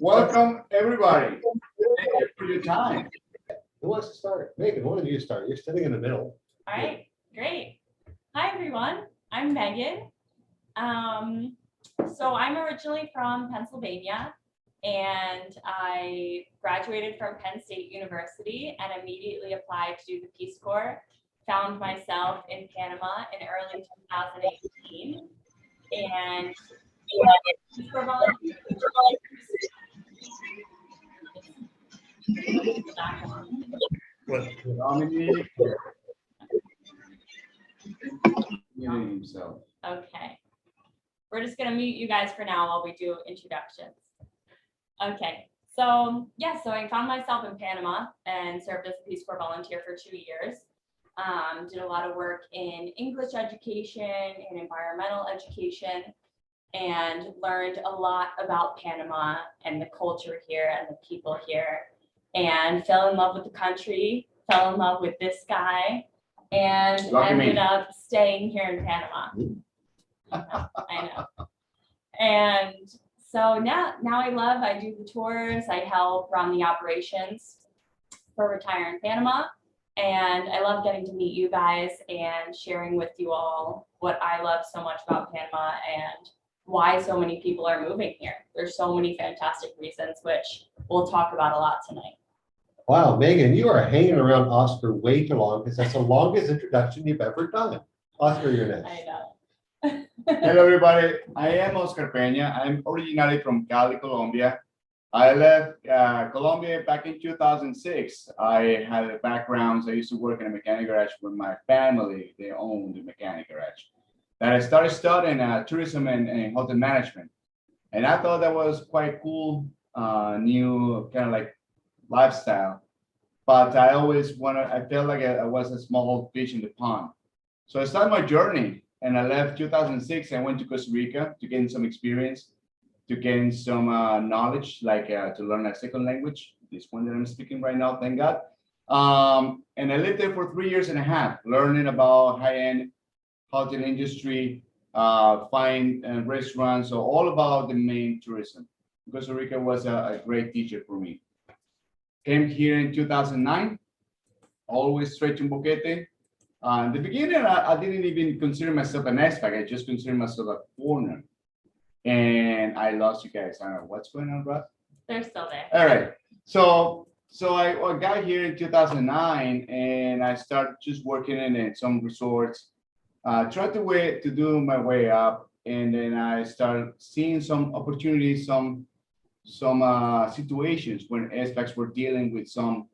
Welcome, everybody. Thank you for your time. Who wants to start? Megan, why don't you start? You're sitting in the middle. All right, great. Hi, everyone. I'm Megan. So I'm originally from Pennsylvania, and I graduated from Penn State University and immediately applied to do the Peace Corps. Found myself in Panama in early 2018, and Peace Corps volunteer. Dominic. Muting himself. Okay. We're just gonna mute you guys for now while we do introductions. Okay, so so I found myself in Panama and served as a Peace Corps volunteer for 2 years. Did a lot of work in English education and environmental education, and learned a lot about Panama and the culture here and the people here, and fell in love with the country, fell in love with this guy, and ended up staying here in Panama. I know. And so now I do the tours, I help run the operations for Retire in Panama, and I love getting to meet you guys and sharing with you all what I love so much about Panama and why so many people are moving here. There's so many fantastic reasons, which we'll talk about a lot tonight. Wow, Megan, you are hanging around Oscar way too long because that's the longest introduction you've ever done. Oscar, you're next. I know. Hello, everybody. I am Oscar Peña. I'm originally from Cali, Colombia. I left Colombia back in 2006. I had a background. I used to work in a mechanic garage with my family. They owned a mechanic garage. Then I started studying tourism and hotel management. And I thought that was quite cool, new kind of like lifestyle. But I always I felt like I was a small fish in the pond. So I started my journey, and I left 2006. I went to Costa Rica to gain some experience, to gain some knowledge, like to learn a second language, this one that I'm speaking right now, thank God. And I lived there for 3 years and a half, learning about high-end hotel industry, fine restaurants, so all about the main tourism. Costa Rica was a great teacher for me. Came here in 2009, always straight to Boquete. In the beginning, I didn't even consider myself an expat. I just considered myself a foreigner. And I lost you guys. I don't know what's going on, bro. They're still there. All right. So I got here in 2009, and I started just working in some resorts. Tried to do my way up, and then I started seeing some opportunities, some situations when expats were dealing with some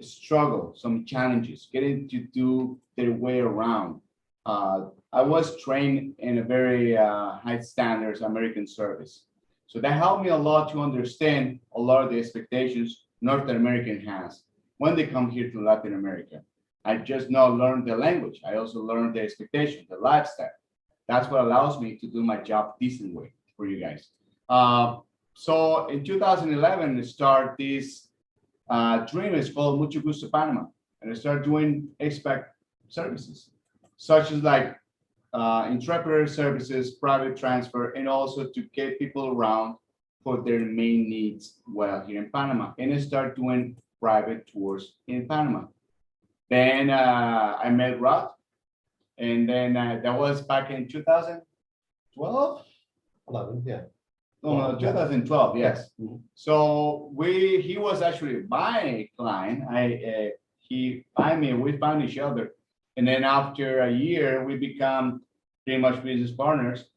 struggle, some challenges, getting to do their way around. I was trained in a very high standards American service. So that helped me a lot to understand a lot of the expectations North American has when they come here to Latin America. I just not learned the language. I also learned the expectation, the lifestyle. That's what allows me to do my job decent way for you guys. So in 2011, I start this dream. It's called Mucho Gusto Panama, and I started doing expat services, such as like interpreter services, private transfer, and also to get people around for their main needs while here in Panama. And I started doing private tours in Panama. Then I met Rod, and then that was back in 2012? 11, yeah. No, 2012, yes. Mm-hmm. So he was actually my client. He found me, we found each other. And then after a year, we become pretty much business partners.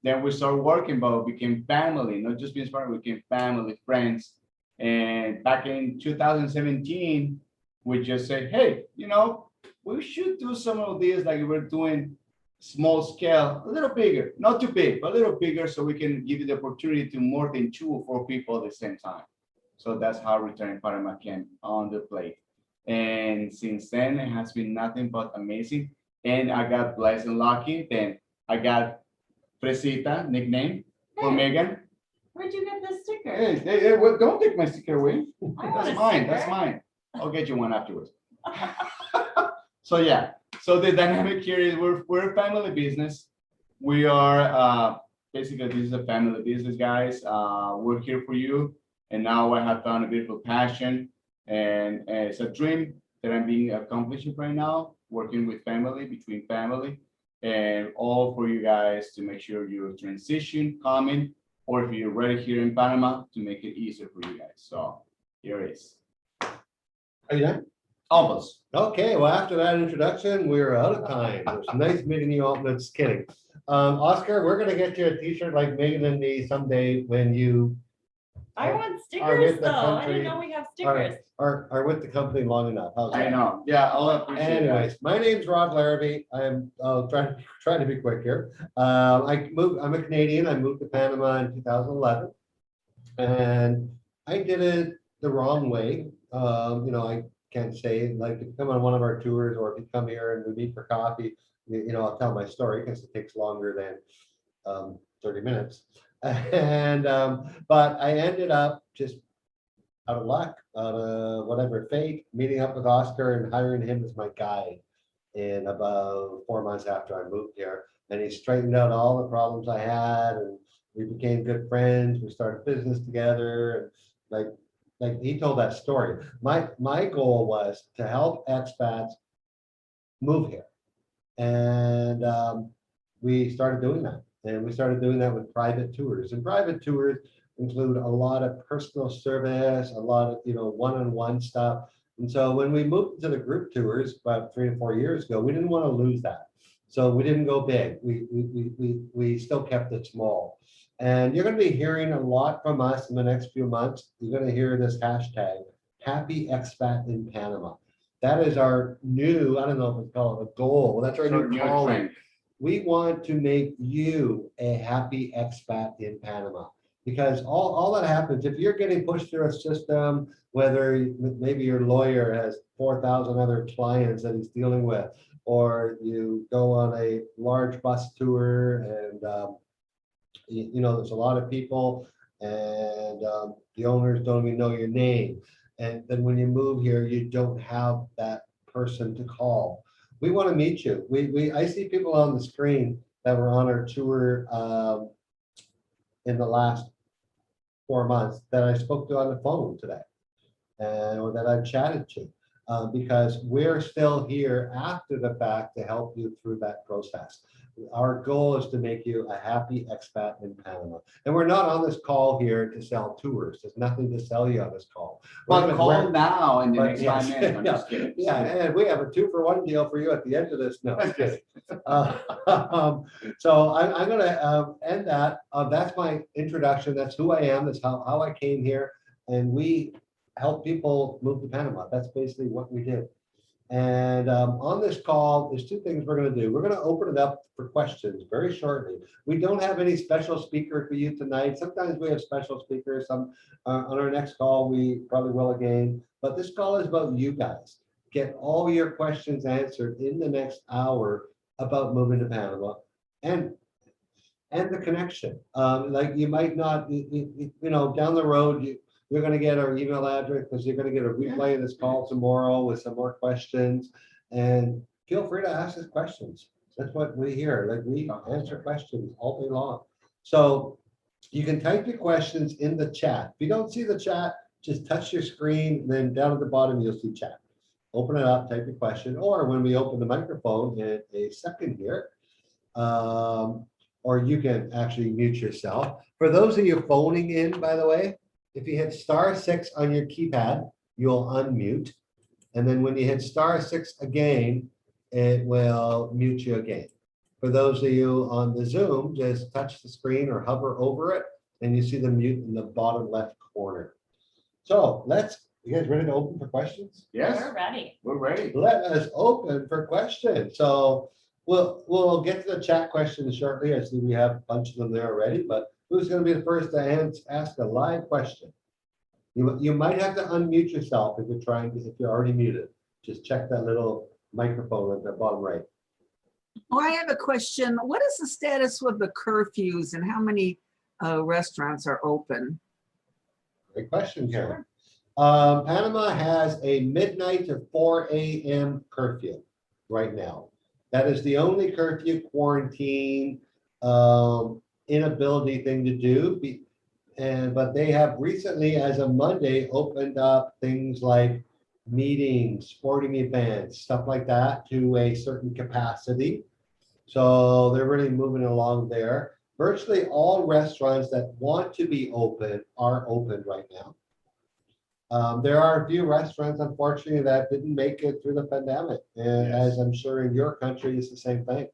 Then we started working, but we became family, not just business partners, we became family, friends. And back in 2017, we just said, hey, we should do some of this like we're doing small scale, a little bigger, not too big, but a little bigger, so we can give you the opportunity to more than 2 or 4 people at the same time. So that's how Retire in Panama came on the plate. And since then, it has been nothing but amazing. And I got blessed and lucky. Then I got Fresita nickname for Megan. Where'd you get this sticker? Hey, well, don't take my sticker away. That's mine. Sticker. That's mine. I'll get you one afterwards. So yeah. So the dynamic here is we're a family business. We are basically, this is a family business, guys. We're here for you. And now I have found a beautiful passion, and it's a dream that I'm being accomplishing right now, working with family, between family, and all for you guys to make sure your transition coming, or if you're ready here in Panama, to make it easier for you guys. So here it is. Are you done? Almost. Okay, well, after that introduction, we're out of time. It was nice meeting you all. No, just kidding. Oscar, we're gonna get you a t-shirt like Megan and me someday when you I Are- want are stickers with the though. I country- didn't know we have stickers. are with the company long enough. How's I that? know. Yeah, I'll appreciate that. Anyways, my name's Rod Larrabee. I'll try to be quick here. I'm a Canadian. I moved to Panama in 2011. And I did it the wrong way. I can't say, like, if you come on one of our tours or if you come here and we meet for coffee, I'll tell my story because it takes longer than 30 minutes. And but I ended up just out of luck, out of whatever fate, meeting up with Oscar and hiring him as my guide in about 4 months after I moved here. And he straightened out all the problems I had, and we became good friends. We started business together, and like he told that story. My goal was to help expats move here, and we started doing that. And we started doing that with private tours. And private tours include a lot of personal service, a lot of one-on-one stuff. And so when we moved to the group tours about 3 to 4 years ago, we didn't want to lose that. So we didn't go big. We still kept it small. And you're going to be hearing a lot from us in the next few months. You're going to hear this hashtag, Happy Expat in Panama. That is our new, I don't know if it's called a goal. That's our new calling. Trend. We want to make you a happy expat in Panama. Because all that happens, if you're getting pushed through a system, whether maybe your lawyer has 4,000 other clients that he's dealing with, or you go on a large bus tour and there's a lot of people and the owners don't even know your name. And then when you move here, you don't have that person to call. We want to meet you. I see people on the screen that were on our tour in the last 4 months that I spoke to on the phone today, or that I've chatted to, because we're still here after the fact to help you through that process. Our goal is to make you a happy expat in Panama. And we're not on this call here to sell tours. There's nothing to sell you on this call. Well, call now and the But next yes, 5 minutes. I'm just kidding. Yeah, and we have a 2-for-1 deal for you at the end of this. No, just kidding. So I'm going to end that. That's my introduction. That's who I am. That's how I came here. And we help people move to Panama. That's basically what we do. And on this call, there's 2 things we're going to do. We're going to open it up for questions very shortly. We don't have any special speaker for you tonight. Sometimes we have special speakers. On our next call, we probably will again. But this call is about you guys. Get all your questions answered in the next hour about moving to Panama and the connection. Like you might not, down the road, you're going to get our email address because you're going to get a replay of this call tomorrow with some more questions. And feel free to ask us questions. That's what we hear. Like we answer questions all day long. So you can type your questions in the chat. If you don't see the chat, just touch your screen. And then down at the bottom, you'll see chat. Open it up, type your question. Or when we open the microphone in a second here, or you can actually mute yourself. For those of you phoning in, by the way, if you hit *6 on your keypad, you'll unmute. And then when you hit *6 again, it will mute you again. For those of you on the Zoom, just touch the screen or hover over it, and you see the mute in the bottom left corner. So you guys ready to open for questions? Yes, We're ready. we're ready. Let us open for questions. So we'll get to the chat questions shortly. I see we have a bunch of them there already, but who's going to be the first to ask a live question? You might have to unmute yourself if you're already muted. Just check that little microphone at the bottom right. Oh, I have a question. What is the status with the curfews and how many restaurants are open? Great question, Karen. Panama has a midnight to 4 a.m. curfew right now. That is the only curfew, quarantine, inability thing to do. but they have recently, as of Monday, opened up things like meetings, sporting events, stuff like that to a certain capacity. So they're really moving along there. Virtually all restaurants that want to be open are open right now. There are a few restaurants, unfortunately, that didn't make it through the pandemic, and Yes. as I'm sure in your country, it's the same thing.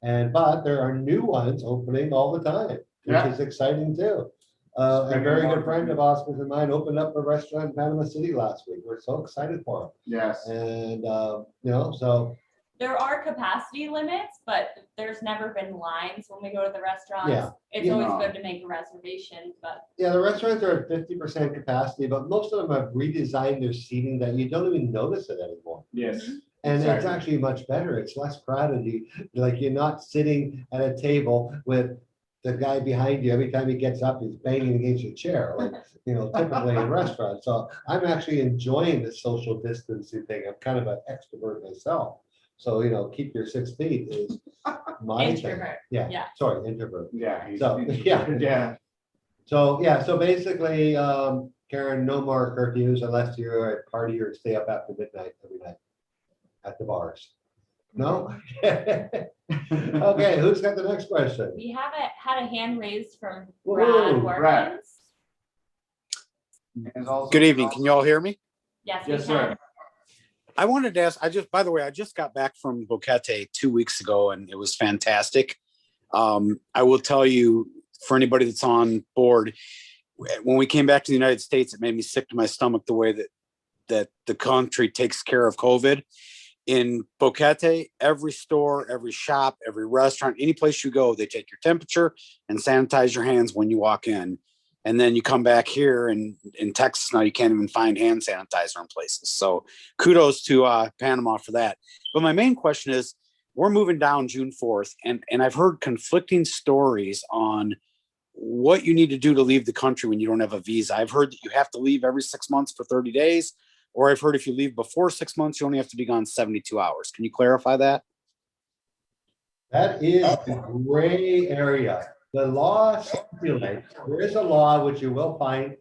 But there are new ones opening all the time, which Yeah. is exciting too. A very good friend of Oscar's and mine opened up a restaurant in Panama City last week. We're so excited for him. Yes. And, so, There are capacity limits, but there's never been lines when we go to the restaurants. Yeah. It's Yeah. always good to make a reservation, but yeah, the restaurants are at 50% capacity, but most of them have redesigned their seating that you don't even notice it anymore. Yes. And it's Exactly. actually much better. It's less crowded. You're not sitting at a table with the guy behind you. Every time he gets up, he's banging against your chair, like, typically in restaurants. So I'm actually enjoying the social distancing thing. I'm kind of an extrovert myself. So, keep your 6 feet is my thing. introvert. Yeah, Yeah. sorry, introvert. Yeah. So, yeah. Yeah. So basically, Karen, no more curfews unless you're a party or stay up after midnight every night at the bars. No? Okay, who's got the next question? We had a hand raised from Whoa, Brad Brad. Watkins. It's also- Good evening. Can you all hear me? Yes, we Yes, can. sir. I wanted to ask, by the way, I just got back from Boquete 2 weeks ago and it was fantastic. I will tell you, for anybody that's on board, when we came back to the United States, it made me sick to my stomach the way that the country takes care of COVID. In Boquete, every store, every shop, every restaurant, any place you go, they take your temperature and sanitize your hands when you walk in. And then you come back here and in Texas now, you can't even find hand sanitizer in places. So kudos to Panama for that. But my main question is, we're moving down June 4th, and I've heard conflicting stories on what you need to do to leave the country when you don't have a visa. I've heard that you have to leave every 6 months for 30 days, or I've heard if you leave before 6 months, you only have to be gone 72 hours. Can you clarify that? That is the gray area. The law stipulates, there is a law which you will find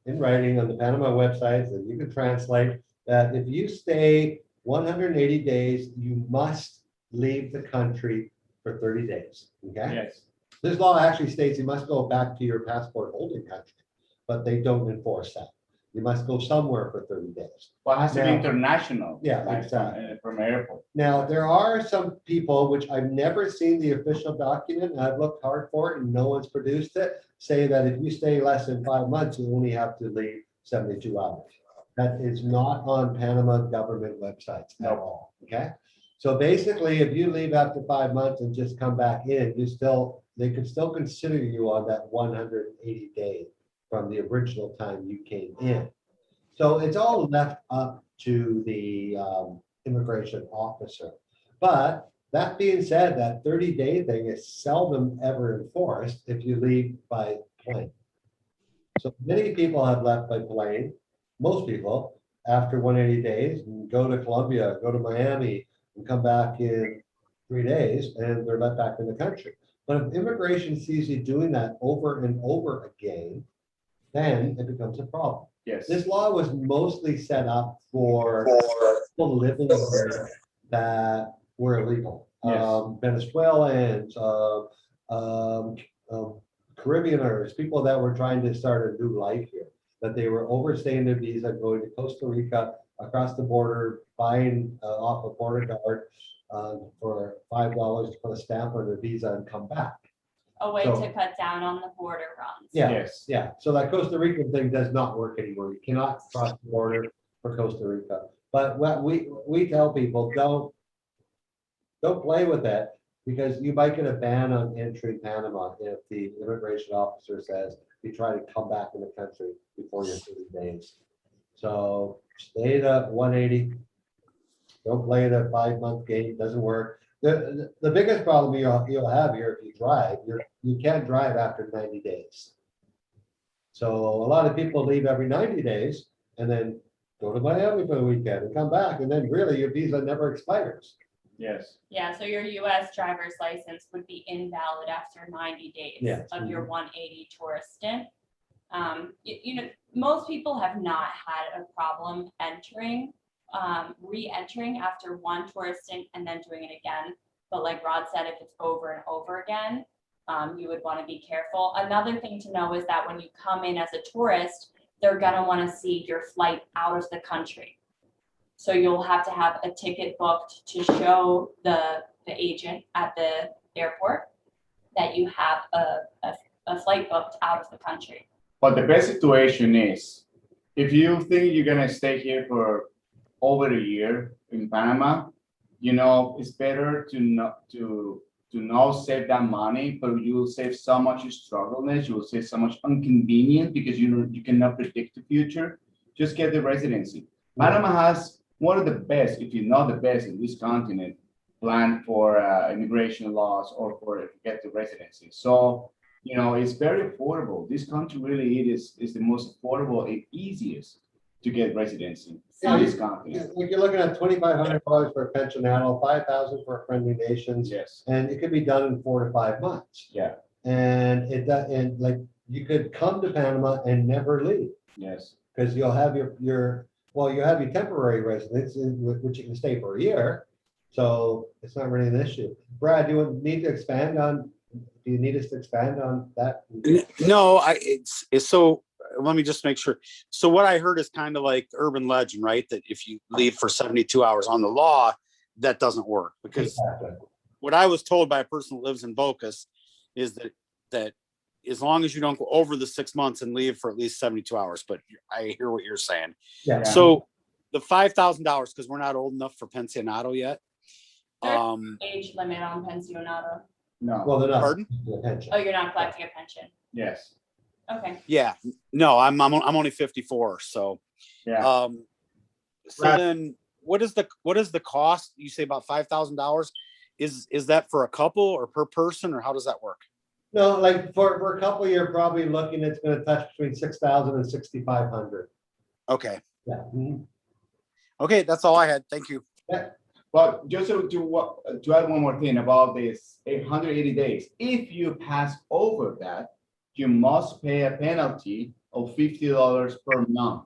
in writing on the Panama website that you can translate, that if you stay 180 days, you must leave the country for 30 days, okay? Yes. This law actually states you must go back to your passport holding country, but they don't enforce that. You must go somewhere for 30 days. Well, it has to be Now- international. Yeah, like, exactly. From airport. Now, there are some people, which I've never seen the official document, and I've looked hard for it and no one's produced it, say that if you stay less than 5 months, you only have to leave 72 hours. That is not on Panama government websites at Nope. all, okay? So basically, if you leave after 5 months and just come back in, they could still consider you on that 180 days from the original time you came in. So it's all left up to the immigration officer. But that being said, that 30-day thing is seldom ever enforced if you leave by plane. So many people have left by plane, most people, after 180 days, and go to Colombia, go to Miami, and come back in 3 days, and they're let back in the country. But if immigration sees you doing that over and over again, then it becomes a problem. Yes. This law was mostly set up for people living here that were illegal. Yes. Venezuelans, Caribbeaners, people that were trying to start a new life here, that they were overstaying their visa, going to Costa Rica, across the border, buying off a border guard for $5 to put a stamp on their visa and come back. A way So- to cut down on the border runs. Yeah. Yes. Yeah, so that Costa Rican thing does not work anymore. You cannot cross the border for Costa Rica. But what we tell people, don't play with that, because you might get a ban on entering Panama if the immigration officer says you try to come back in the country before your 30 days. So stay at 180. Don't play the 5-month game, doesn't work. The biggest problem you'll have here if you drive, you can't drive after 90 days. So a lot of people leave every 90 days and then go to Miami for the weekend and come back, and then really your visa never expires. Yes. Yeah, so your US driver's license would be invalid after 90 days Yeah. of your 180 tourist stint. You know, most people have not had a problem entering, re-entering after one tourist stint and then doing it again. But like Rod said, if it's over and over again, you would want to be careful. Another thing to know is that when you come in as a tourist, they're gonna want to see your flight out of the country. So you'll have to have a ticket booked to show the agent at the airport that you have a flight booked out of the country. But the best situation is, if you think you're gonna stay here for over a year in Panama, you know, it's better to not save that money, but you will save so much struggleness, you will save so much inconvenience because you cannot predict the future. Just get the residency. Panama has one of the best, if not the best in this continent, plan for immigration laws or for get the residency. So, you know, it's very affordable. This country really is the most affordable and easiest to get residency in this continent. When you're looking at $2,500 for a pensionado, $5,000 for a friendly nations, Yes, and it could be done in 4 to 5 months. yeah, And and like you could come to Panama and never leave yes. because you'll have your temporary residence which you can stay for a year. So it's not really an issue. Brad, do you need to expand on? Do you need us to expand on that? No, it's so let me just make sure. So what I heard is kind of like urban legend, right? That if you leave for 72 hours on the law, that doesn't work because what I was told by a person who lives in Bocas is that as long as you don't go over the 6 months and leave for at least 72 hours, but I hear what you're saying. Yeah. So the $5,000, because we're not old enough for pensionado yet. Age limit on pensionado. No, Well, they're not. Pardon? The pension. Oh, you're not collecting a pension. yes, Okay. Yeah, no, I'm only 54. So, yeah. So Right. then what is the cost? You say about $5,000. Is that for a couple or per person, or how does that work? No, like for a couple, you're probably looking, it's going to touch between 6,000 and 6,500. Okay. Yeah. Mhm. Okay, that's all I had. Thank you. But just to add one more thing about this 180 days, if you pass over that, you must pay a penalty of $50 per month,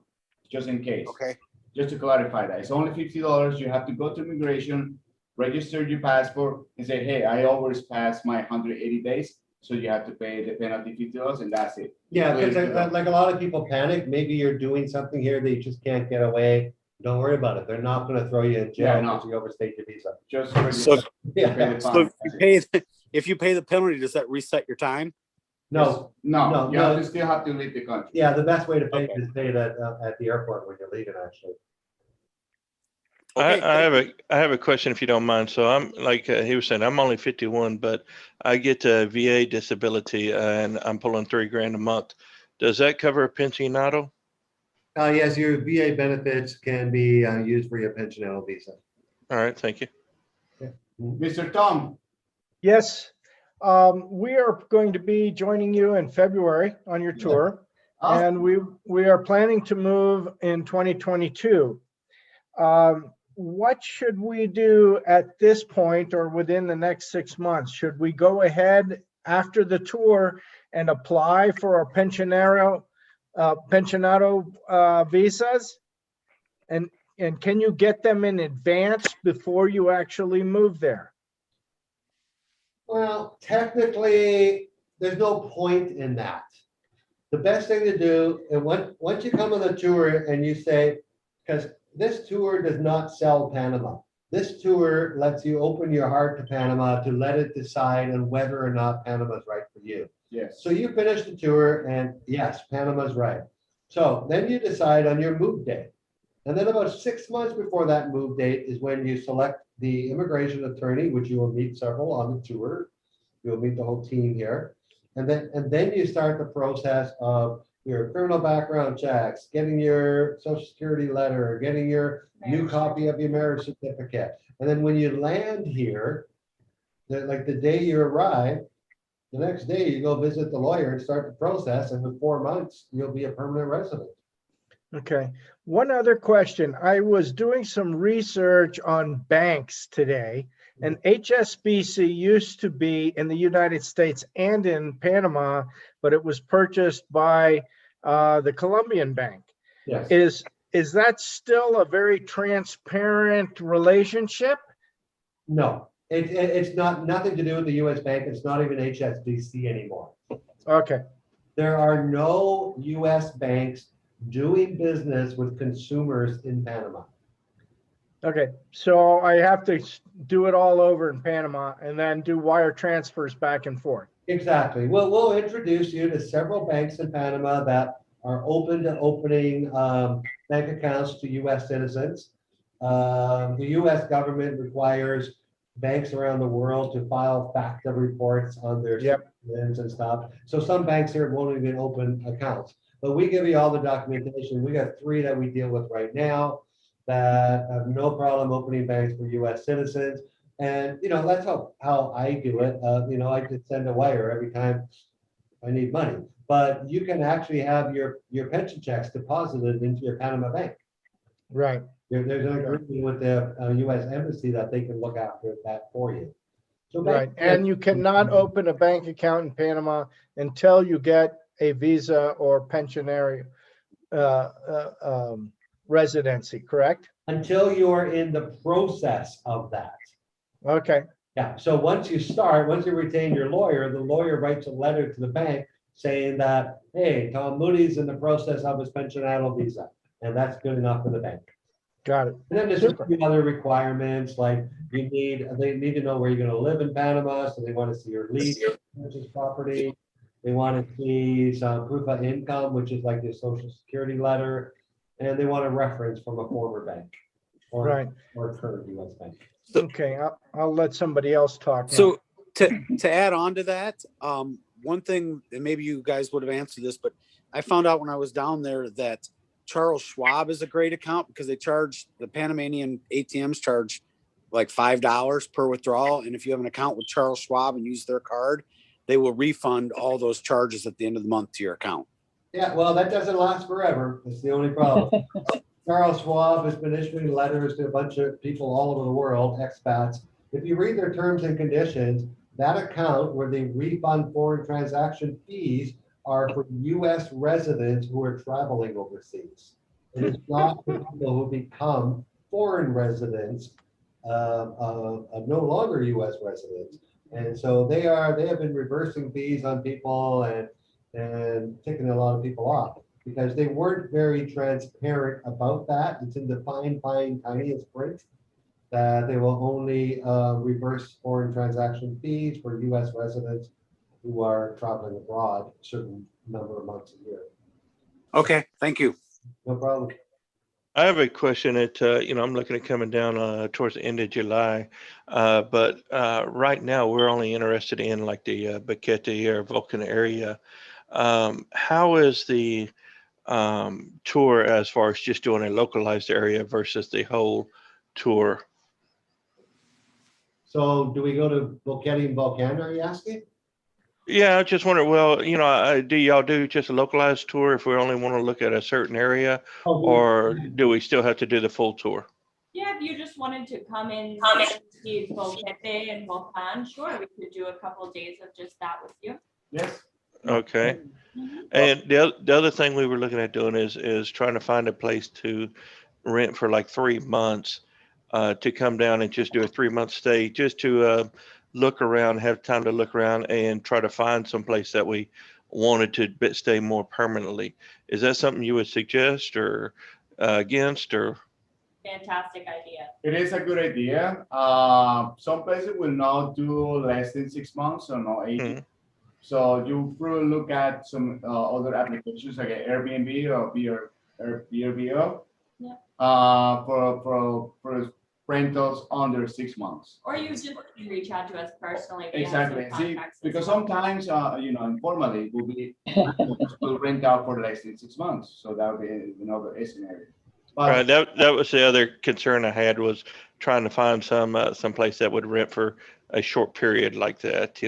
just in case. Okay. Just to clarify that, it's only $50. You have to go to immigration, register your passport, and say, hey, I always pass my 180 days. So you have to pay the penalty $50, and that's it. Yeah, because like a lot of people panic. Maybe you're doing something here that you just can't get away. Don't worry about it. They're not going to throw you in jail Yeah, no. because you overstayed your visa. Just So, register, Yeah. pay the so fine. if you pay the penalty, does that reset your time? No. No, you no. still have to leave the country. Yeah, the best way to pay Okay. is pay that at the airport when you're leaving, actually. Okay, I have a question if you don't mind. So I'm like he was saying, I'm only 51, but I get a VA disability and I'm pulling $3,000 a month. Does that cover a pensionado? Yes, your VA benefits can be used for your pensionado visa. All right, thank you. Mr. Tom, Yes, we are going to be joining you in February on your tour, and we are planning to move in 2022. What should we do at this point or within the next 6 months? Should we go ahead after the tour and apply for our pensionado visas? And can you get them in advance before you actually move there? Well, technically, there's no point in that. The best thing to do, and once you come on the tour and you say, because this tour does not sell Panama. This tour lets you open your heart to Panama to let it decide on whether or not Panama is right for you. yes. So you finish the tour and yes, Panama's right. So then you decide on your move date. And then about 6 months before that move date is when you select the immigration attorney, which you will meet several on the tour. You'll meet the whole team here. And then you start the process of your criminal background checks, getting your social security letter, getting your new copy of your marriage certificate. And then when you land here, like the day you arrive, the next day you go visit the lawyer and start the process. And in 4 months, you'll be a permanent resident. Okay. One other question. I was doing some research on banks today, and HSBC used to be in the United States and in Panama, but it was purchased by the Colombian bank. Yes. Is that still a very transparent relationship? No, it's not, nothing to do with the US Bank. It's not even HSBC anymore. Okay, There are no US banks doing business with consumers in Panama. okay. So I have to do it all over in Panama and then do wire transfers back and forth. Exactly. Well, we'll introduce you to several banks in Panama that are open to opening bank accounts to US citizens. The US government requires banks around the world to file FATCA reports on their Yep. citizens and stuff. So some banks here won't even open accounts, but we give you all the documentation. We got 3 that we deal with right now that have no problem opening banks for US citizens. And, you know, that's how I do it. You know, I just send a wire every time I need money, but you can actually have your pension checks deposited into your Panama bank. Right, There's an agreement with the US embassy that they can look after that for you. So right. And you cannot open a bank account in Panama until you get a visa or pensionary residency, correct? until you're in the process of that. Okay, Yeah, so once you retain your lawyer, the lawyer writes a letter to the bank saying that, hey, Tom Moody's in the process of his pensionable visa, and that's good enough for the bank. got it. And then there's a few other requirements, like they need to know where you're gonna live in Panama, so they want to see your lease, purchase property. They want to see some proof of income, which is like your social security letter, and they want a reference from a former bank. Right. Or current US bank. Okay, I'll let somebody else talk now. So to add on to that, one thing, and maybe you guys would have answered this, but I found out when I was down there that Charles Schwab is a great account because they charge, the Panamanian ATMs charge like $5 per withdrawal. And if you have an account with Charles Schwab and use their card, they will refund all those charges at the end of the month to your account. Yeah, well, that doesn't last forever. That's the only problem. Charles Schwab has been issuing letters to a bunch of people all over the world, expats. If you read their terms and conditions, that account where they refund foreign transaction fees are for US residents who are traveling overseas. It is not for people who become foreign residents, no longer US residents. And so they have been reversing fees on people and ticking a lot of people off because they weren't very transparent about that. It's in the fine, tiniest print that they will only reverse foreign transaction fees for US residents who are traveling abroad a certain number of months a year. Okay, thank you. No problem. I have a question that, I'm looking at coming down towards the end of July. But right now, we're only interested in like the Boquete or Vulcan area. How is the tour as far as just doing a localized area versus the whole tour? So do we go to Boquete and Volcan, are you asking? Yeah, I just wonder, well, do y'all do just a localized tour if we only want to look at a certain area, or do we still have to do the full tour? Yeah, if you just wanted to come in, see Boquete and Volcan, sure, we could do a couple of days of just that with you. Yes. Okay. And the other thing we were looking at doing is trying to find a place to rent for like 3 months, to come down and just do a 3-month stay, just to look around, have time to look around and try to find some place that we wanted to stay more permanently. Is that something you would suggest or against, or? Fantastic idea. It is a good idea. Some places will not do less than 6 months, so no 8. Mhm. So you probably look at some other applications like Airbnb or VRBO. Yeah. For rentals under 6 months. Or you just reach out to us personally. We have Exactly. some See, contacts as because well. sometimes, informally, we'll rent out for less than 6 months. So that would be another scenario. But Right. That was the other concern I had, was trying to find some place that would rent for a short period like that.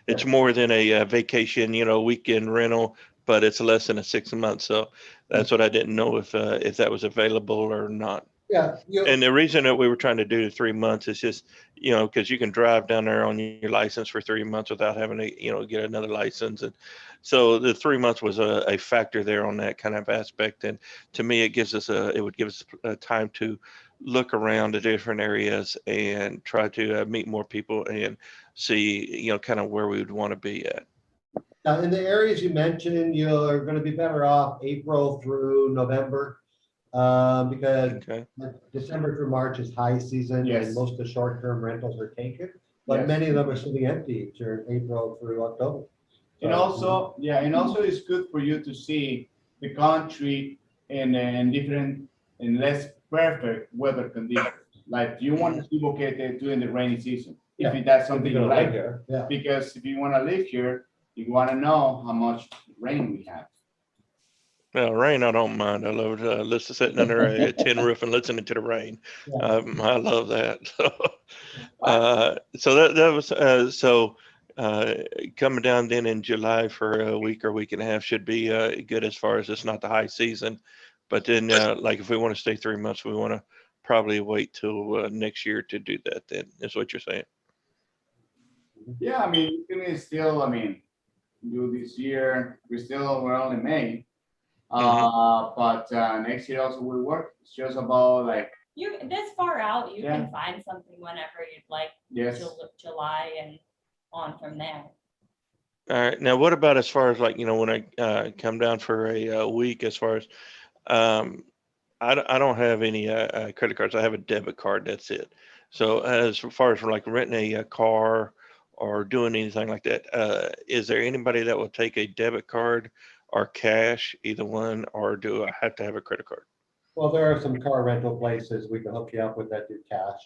It's more than a vacation, weekend rental, but it's less than a 6 months. So that's what I didn't know if that was available or not. Yeah, And the reason that we were trying to do the 3 months is just, because you can drive down there on your license for 3 months without having to, get another license. And so the 3 months was a factor there on that kind of aspect. And to me, it would give us a time to look around the different areas and try to meet more people and see, kind of where we would want to be at. Now, in the areas you mentioned, you're going to be better off April through November, because Okay. December through March is high season Yes. and most of the short-term rentals are taken, but Yes. many of them are sitting empty during April through October. And also, it's good for you to see the country in different and less perfect weather conditions. Like you want to be located during the rainy season, if that's something you like. Here, yeah. Because if you want to live here, you want to know how much rain we have. Well, rain, I don't mind. I love listening, sitting under a tin roof and listening to the rain. Yeah. I love that. So that was coming down then in July for a week or week and a half should be good as far as it's not the high season. But then, like if we want to stay 3 months, we want to probably wait till next year to do that. Then is what you're saying. Yeah, I mean, you can still, do this year. We're only May. But next year also will work. It's just about like, This far out, you Yeah. can find something whenever you'd like, yes. July and on from there. All right. Now, what about as far as like, when I come down for a week, as far as I don't have any credit cards. I have a debit card. That's it. So as far as like renting a car or doing anything like that, is there anybody that will take a debit card or cash, either one, or do I have to have a credit card? Well, there are some car rental places we can hook you up with that do cash.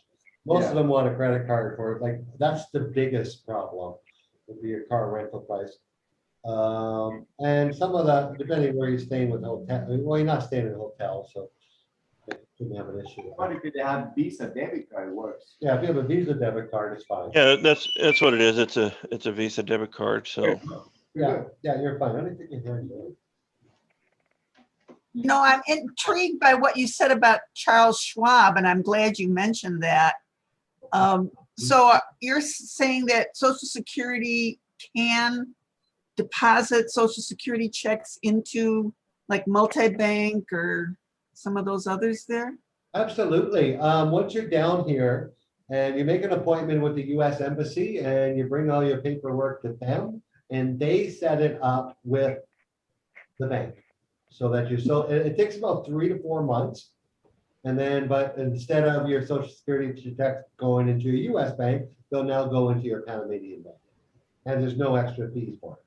Most Yeah. of them want a credit card for it. Like, that's the biggest problem, would be a car rental place. And some of the, depending where you're staying with hotel, well, you're not staying in a hotel, so they shouldn't have an issue. But if they have Visa debit card, it works. Yeah, if you have a Visa debit card, it's fine. Yeah, that's what it is. It's a Visa debit card. So Yeah, you're fine. I don't think you're here. No, I'm intrigued by what you said about Charles Schwab, and I'm glad you mentioned that. So you're saying that Social Security can deposit Social Security checks into like multi-bank or some of those others there? Absolutely. Once you're down here and you make an appointment with the US Embassy and you bring all your paperwork to them and they set it up with the bank. So that it takes about 3 to 4 months. And then, but instead of your Social Security check going into a US bank, they'll now go into your Panamanian bank. And there's no extra fees for it.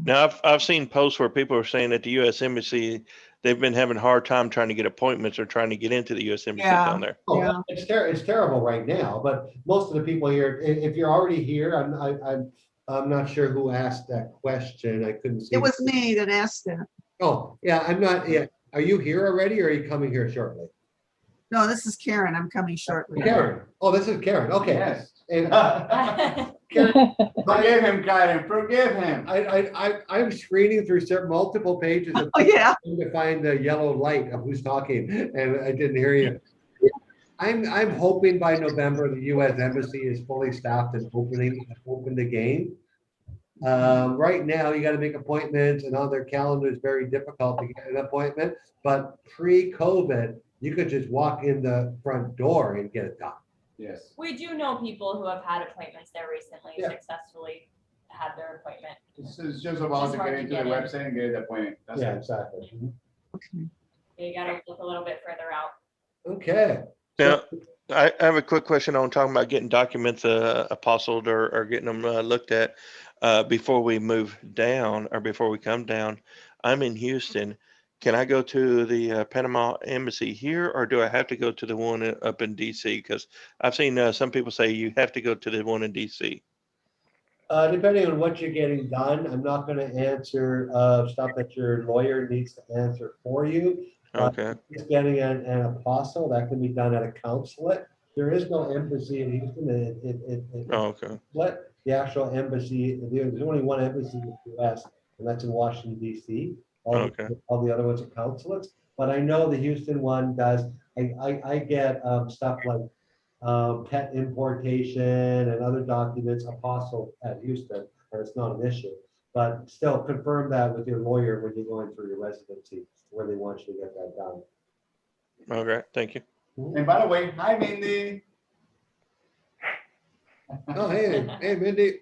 now I've seen posts where people are saying that the U.S. Embassy, they've been having a hard time trying to get appointments or trying to get into the U.S. Embassy Yeah. down there. Oh, Yeah. it's terrible right now, but most of the people here, if you're already here, I'm not sure who asked that question. I couldn't see. It was me that asked that. Oh, yeah, I'm not, yeah. Are you here already or are you coming here shortly? No, this is Karen. I'm coming shortly. Karen. Oh, this is Karen. Okay. Yes. And Forgive him, Karen, forgive him. I'm screening through multiple pages of Oh, yeah. to find the yellow light of who's talking, and I didn't hear you. I'm hoping by November the U.S. Embassy is fully staffed and opened again. Right now, you got to make appointments, and on their calendar it's very difficult to get an appointment. But pre-COVID, you could just walk in the front door and get it done. Yes. We do know people who have had appointments there recently, Yeah. successfully had their appointment. It's just about Just to hard get to into the get in. website and get the appointment. That's Yeah, it. exactly. Okay. You gotta look a little bit further out. Okay. Now, I have a quick question on talking about getting documents apostilled or getting them looked at before we move down or before we come down. I'm in Houston. Can I go to the Panama Embassy here, or do I have to go to the one up in DC? Because I've seen some people say you have to go to the one in DC. Depending on what you're getting done, I'm not going to answer stuff that your lawyer needs to answer for you. Okay. It's getting an apostle that can be done at a consulate. There is no embassy in Houston. Oh, okay. The actual embassy, there's only one embassy in the U.S., and that's in Washington, D.C. Okay. All the other ones are consulates, but I know the Houston one does. I get stuff like pet importation and other documents, apostle at Houston, and it's not an issue. But still confirm that with your lawyer when you're going through your residency, where they want you to get that done. Okay, thank you. And by the way, hi, Mindy. Oh, hey, Mindy.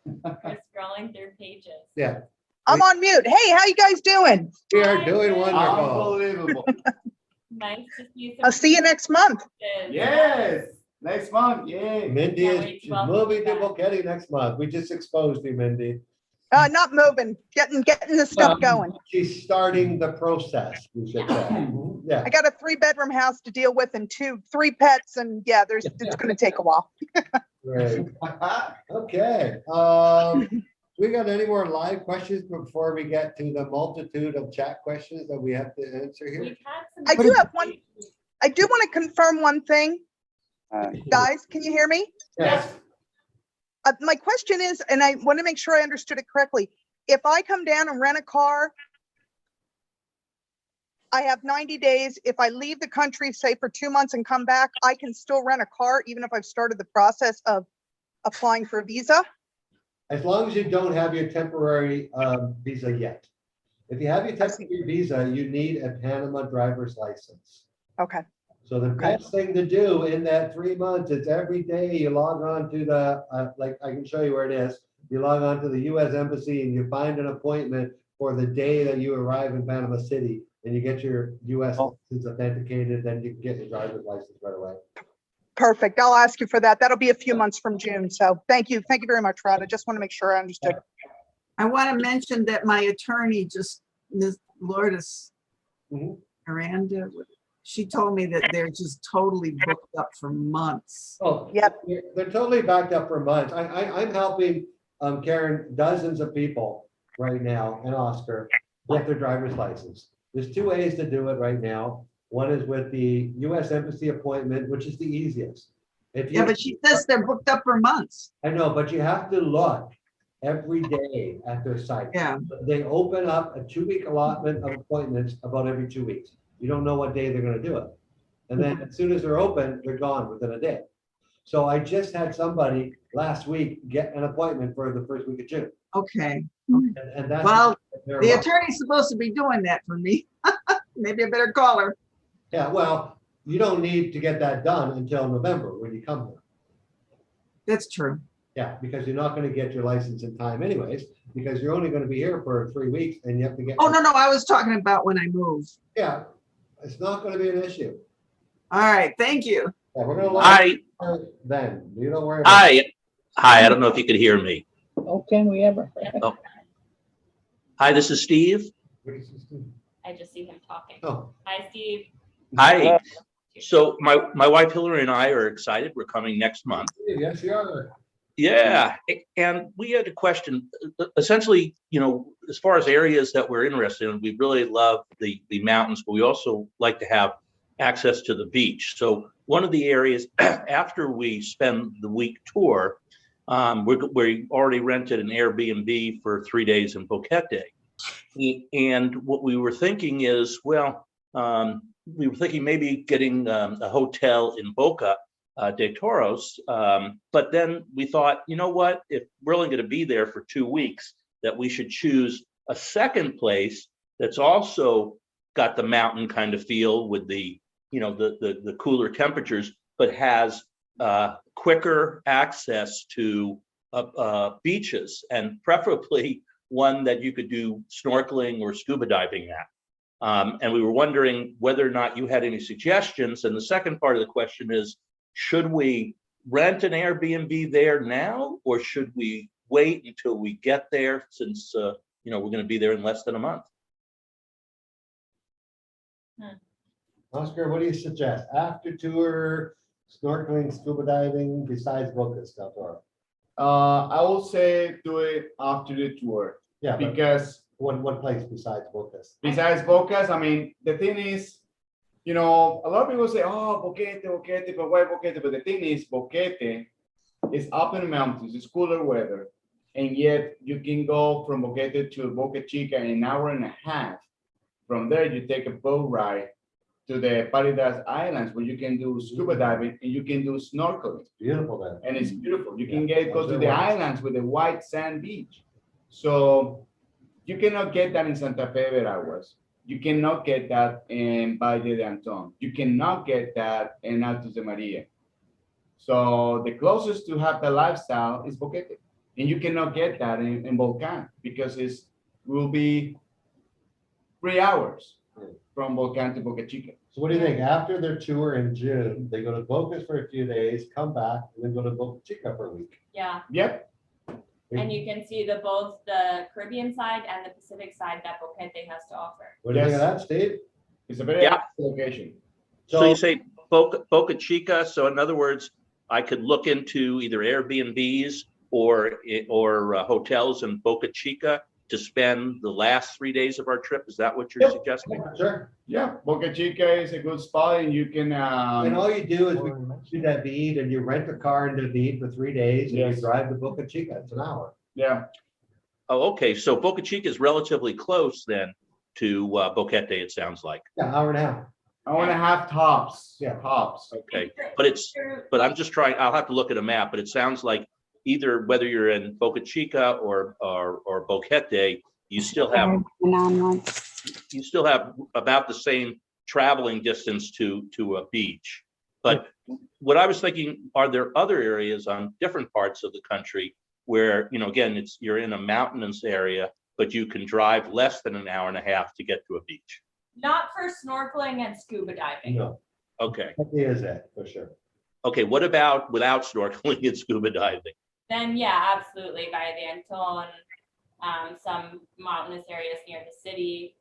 We're scrolling through pages. Yeah, I'm on mute. Hey, how you guys doing? we are Hi, doing Mindy. wonderful. Unbelievable. Nice to see you. I'll see you next month. Yes, next month, yay. Mindy Can't is wait to she's welcome moving you to back. Boquete next month. We just exposed you, Mindy. Not moving, getting the stuff going. She's starting the process, we should say. Yeah. I got a 3-bedroom house to deal with and 3 pets, and yeah, it's gonna take a while. Great. Okay. We got any more live questions before we get to the multitude of chat questions that we have to answer here? We've had some. I do have one. I do want to confirm one thing. Guys, can you hear me? Yes. My question is, and I want to make sure I understood it correctly. If I come down and rent a car, I have 90 days. If I leave the country, say for 2 months and come back, I can still rent a car even if I've started the process of applying for a visa? As long as you don't have your temporary visa yet. If you have your temporary visa, you need a Panama driver's license. Okay. So the best thing to do in that 3 months is every day you log on to the, like I can show you where it is. You log on to the US Embassy and you find an appointment for the day that you arrive in Panama City and you get your US license authenticated, then you can get your driver's license right away. Perfect. I'll ask you for that. That'll be a few months from June. So thank you. Thank you very much, Rod. I just want to make sure I understood. I want to mention that my attorney just, Ms. Lourdes Mhm. Miranda, she told me that they're just totally booked up for months. Oh, Yep. they're totally backed up for months. I'm helping Karen, dozens of people right now, and Oscar, get their driver's license. There's 2 ways to do it right now. One is with the US Embassy appointment, which is the easiest. If you, Yeah, but she says they're booked up for months. I know, but you have to look every day at their site. Yeah. They open up a 2-week allotment of appointments about every 2 weeks. You don't know what day they're gonna do it. And then as soon as they're open, they're gone within a day. So I just had somebody last week get an appointment for the first week of June. Okay. And that's. Well, they're the right. attorney's supposed to be doing that for me. Maybe I better call her. Yeah, well, you don't need to get that done until November when you come here. That's true. Yeah, because you're not gonna get your license in time anyways, because you're only gonna be here for 3 weeks and you have to get. Oh, no, I was talking about when I move. Yeah, it's not gonna be an issue. All right, thank you. Yeah, we're gonna. look Hi, at it Then, you don't worry. about it. hi. I don't know if you could hear me. Oh, can we ever? Hi, this is Steve. I just see him talking. Oh, Hi, Steve. Hi. So my wife Hillary and I are excited. We're coming next month. yes, you are. Yeah, and we had a question. Essentially, as far as areas that we're interested in, we really love the mountains, but we also like to have access to the beach. So one of the areas after we spend the week tour, we already rented an Airbnb for 3 days in Boquete. And what we were thinking is, we were thinking maybe getting a hotel in Boca de Toros. But then we thought, you know what, if we're only going to be there for 2 weeks, that we should choose a second place that's also got the mountain kind of feel with the cooler temperatures, but has quicker access to beaches, and preferably one that you could do snorkeling or scuba diving at. And we were wondering whether or not you had any suggestions. And the second part of the question is, should we rent an Airbnb there now, or should we wait until we get there, since we're going to be there in less than a month? Oscar, what do you suggest? After tour, snorkeling, scuba diving, besides Boca stuff, or? I will say do it after the tour, Yeah, but because one place besides Bocas. besides Bocas, I mean, the thing is, a lot of people say, oh, Boquete, but why Boquete? But the thing is, Boquete is up in the mountains, it's cooler weather. And yet you can go from Boquete to Boca Chica in an hour and a half. From there, you take a boat ride to the Paridas Islands where you can do scuba diving and you can do snorkeling. Beautiful there. And it's beautiful. You Yeah, can go once to it the works. islands with a white sand beach. So you cannot get that in Santa Fe, Veraguas. You cannot get that in Valle de Anton. You cannot get that in Altos de Maria. So the closest to have the lifestyle is Boquete. And you cannot get that in Volcan because will be 3 hours from Volcan to Boca Chica. So what do you think? After their tour in June, they go to Bocas for a few days, come back, and then go to Boca Chica for a week. Yeah, Yep. and you can see both the Caribbean side and the Pacific side that Boquete has to offer. What do you think of that, Steve? It's a very Yeah. active location. So you say Boca Chica, so in other words, I could look into either Airbnbs or hotels in Boca Chica to spend the last 3 days of our trip? Is that what you're Yep. suggesting? Sure. Yeah, Boca Chica is a good spot and you can, And all you do is we do that bead and you rent a car in David for 3 days and Yes. you drive to Boca Chica. It's an hour. yeah, Oh, okay, so Boca Chica is relatively close then to Boquete, it sounds like. Yeah, hour and a half. I want to have tops. Yeah. Tops. Okay, but I'm just trying, I'll have to look at a map, but it sounds like either whether you're in Boca Chica or Boquete, you still have about the same traveling distance to a beach. But what I was thinking, are there other areas on different parts of the country where, again, you're in a mountainous area, but you can drive less than an hour and a half to get to a beach? Not for snorkeling and scuba diving. No, Okay, that is it, for sure. okay, what about without snorkeling and scuba diving? Then yeah, absolutely, Valle de Anton, some mountainous areas near the city,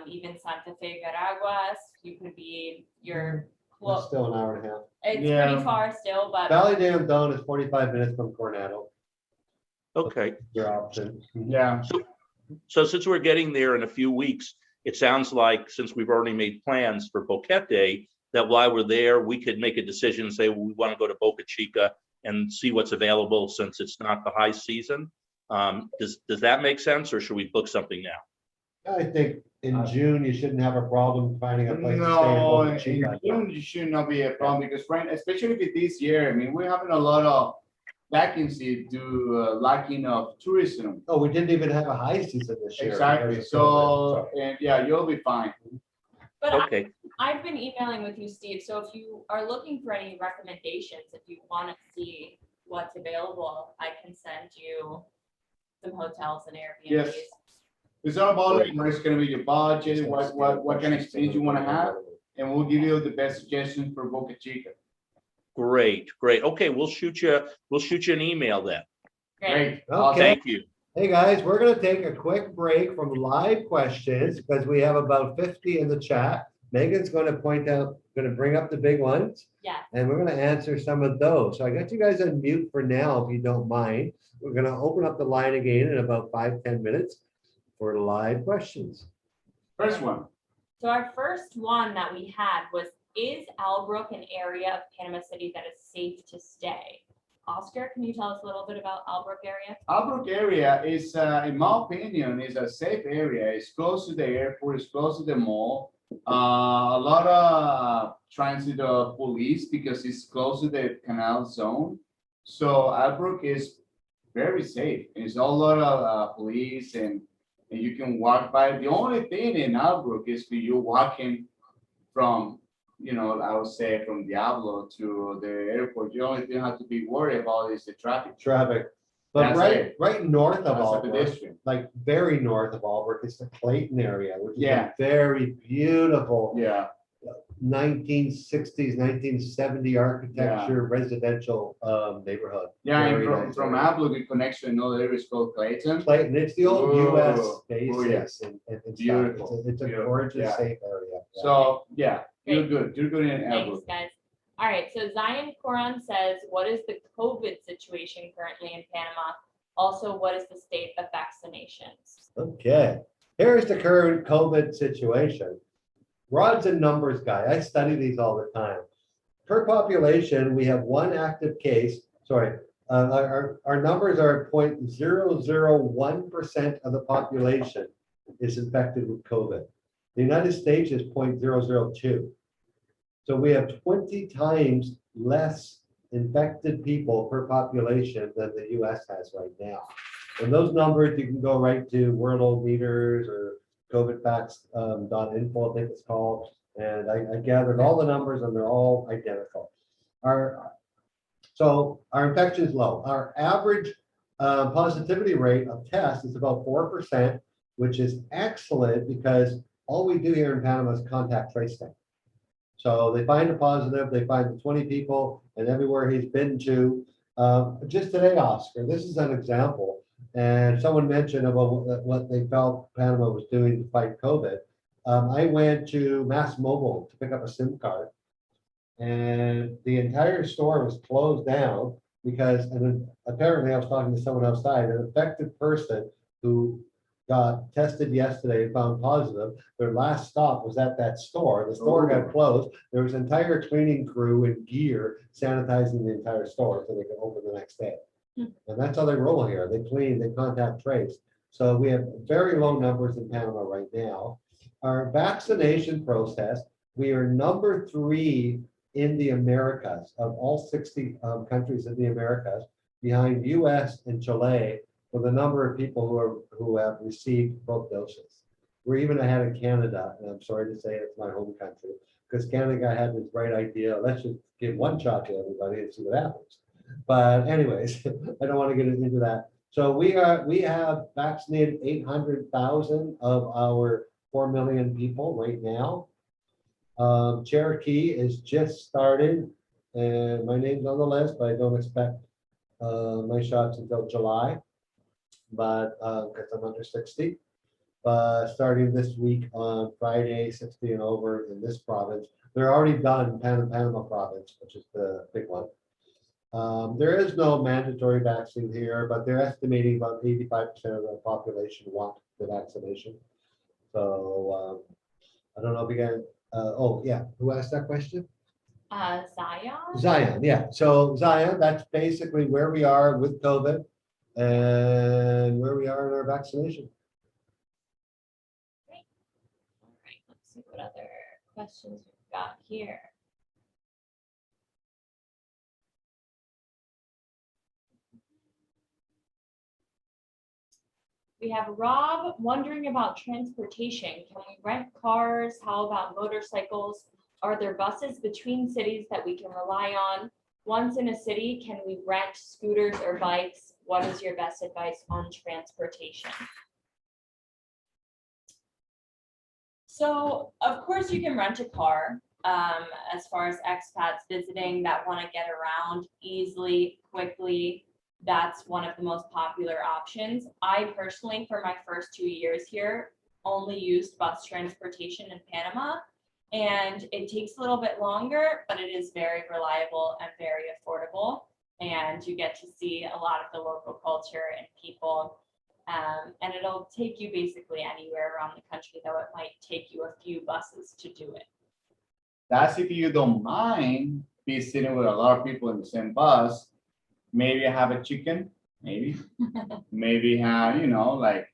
even Santa Fe, Veraguas, you could be, you're It's close. still an hour and a half. It's Yeah. pretty far still, but Valley de Andon is 45 minutes from Coronado. Okay, Your option. Yeah. so since we're getting there in a few weeks, it sounds like since we've already made plans for Boquete, that while we're there, we could make a decision, say, well, we want to go to Boca Chica and see what's available since it's not the high season. Does that make sense, or should we book something now? I think in June, you shouldn't have a problem finding a place to stay in No, Boca in Chica. June, you should not be a problem because, friend, especially with this year, I mean, we're having a lot of vacancy due lacking of tourism. Oh, we didn't even have a high season this year. Exactly. because of COVID, So, and yeah, you'll be fine. but Okay, I've been emailing with you, Steve, so if you are looking for any recommendations, if you want to see what's available, I can send you some hotels and Airbnbs. Yes. It's all about like, what's gonna be your budget, what kind of experience you wanna have, and we'll give you the best suggestions for Boca Chica. great. Okay, we'll shoot you an email then. Great. Awesome. Thank you. Hey, guys, we're gonna take a quick break from live questions because we have about 50 in the chat. Megan's gonna bring up the big ones. Yeah. And we're gonna answer some of those. So I got you guys on mute for now, if you don't mind. We're gonna open up the line again in about 5-10 minutes for live questions. First one. So our first one that we had was, is Albrook an area of Panama City that is safe to stay? Oscar, can you tell us a little bit about Albrook area? Albrook area is, in my opinion, is a safe area. It's close to the airport, it's close to the mall. A lot of transit of police because it's close to the canal zone. So Albrook is very safe. It's a lot of police and you can walk by. The only thing in Albrook is for you walking from, I would say from Diablo to the airport. The only thing you have to be worried about is the traffic. Traffic. But That's right north of That's a Albrook, pedestrian. like very north of Albrook, is the Clayton area, which is Yeah. a very beautiful Yeah, 1960s, 1970 architecture residential neighborhood. yeah, and Very from, nice from area. Albrook, the connection, another area is called Clayton. Clayton, it's the old Oh, US oh, bases yes. and stuff. Beautiful, It's a beautiful, gorgeous, yeah. safe area. Yeah. So, yeah, you're good in Thanks, Albrook. guys. All right, so Zion Coran says, what is the COVID situation currently in Panama? Also, what is the state of vaccinations? Okay, here's the current COVID situation. Rod's a numbers guy. I study these all the time. Per population, we have one active case, Our numbers are 0.001% of the population is infected with COVID. The United States is 0.002. So we have 20 times less infected people per population than the US has right now. And those numbers, you can go right to Worldometers or COVIDfacts.info, I think it's called. And I gathered all the numbers and they're all identical. So our infection is low. Our average positivity rate of tests is about 4%, which is excellent because all we do here in Panama is contact tracing. So they find a positive, they find the 20 people and everywhere he's been to. Just today, Oscar, this is an example. And someone mentioned about what they felt Panama was doing to fight COVID. I went to Mass Mobile to pick up a SIM card. And the entire store was closed down because, and then apparently I was talking to someone outside, an affected person who got tested yesterday and found positive. Their last stop was at that store. The store got closed. There was an entire cleaning crew in gear sanitizing the entire store so they could open the next day. And that's how they roll here. They clean, they contact trace. So we have very low numbers in Panama right now. Our vaccination process, we are number 3 in the Americas of all 60 countries in the Americas, behind US and Chile for the number of people who have received both doses. We're even ahead of Canada, and I'm sorry to say it's my home country, because Canada had this bright idea, let's just give one shot to everybody and see what happens. But anyways, I don't want to get into that. So we have vaccinated 800,000 of our 4 million people right now. Cherokee is just started, and my name's on the list, but I don't expect my shots until July, but because I'm under 60. But starting this week on Friday, 60 and over in this province. They're already done in Panama province, which is the big one. There is no mandatory vaccine here, but they're estimating about 85% of the population want the vaccination. So I don't know if you guys, oh yeah, who asked that question? Zion? Zion, yeah. So Zion, that's basically where we are with COVID and where we are in our vaccination. Great. All right, let's see what other questions we've got here. We have Rob wondering about transportation. Can we rent cars? How about motorcycles? Are there buses between cities that we can rely on? Once in a city, can we rent scooters or bikes? What is your best advice on transportation? So of course you can rent a car as far as expats visiting that want to get around easily, quickly. That's one of the most popular options. I personally, for my first 2 years here, only used bus transportation in Panama, and it takes a little bit longer, but it is very reliable and very affordable. And you get to see a lot of the local culture and people. And it'll take you basically anywhere around the country, though it might take you a few buses to do it. That's if you don't mind be sitting with a lot of people in the same bus. Maybe have a chicken, maybe. Maybe have, you know, like,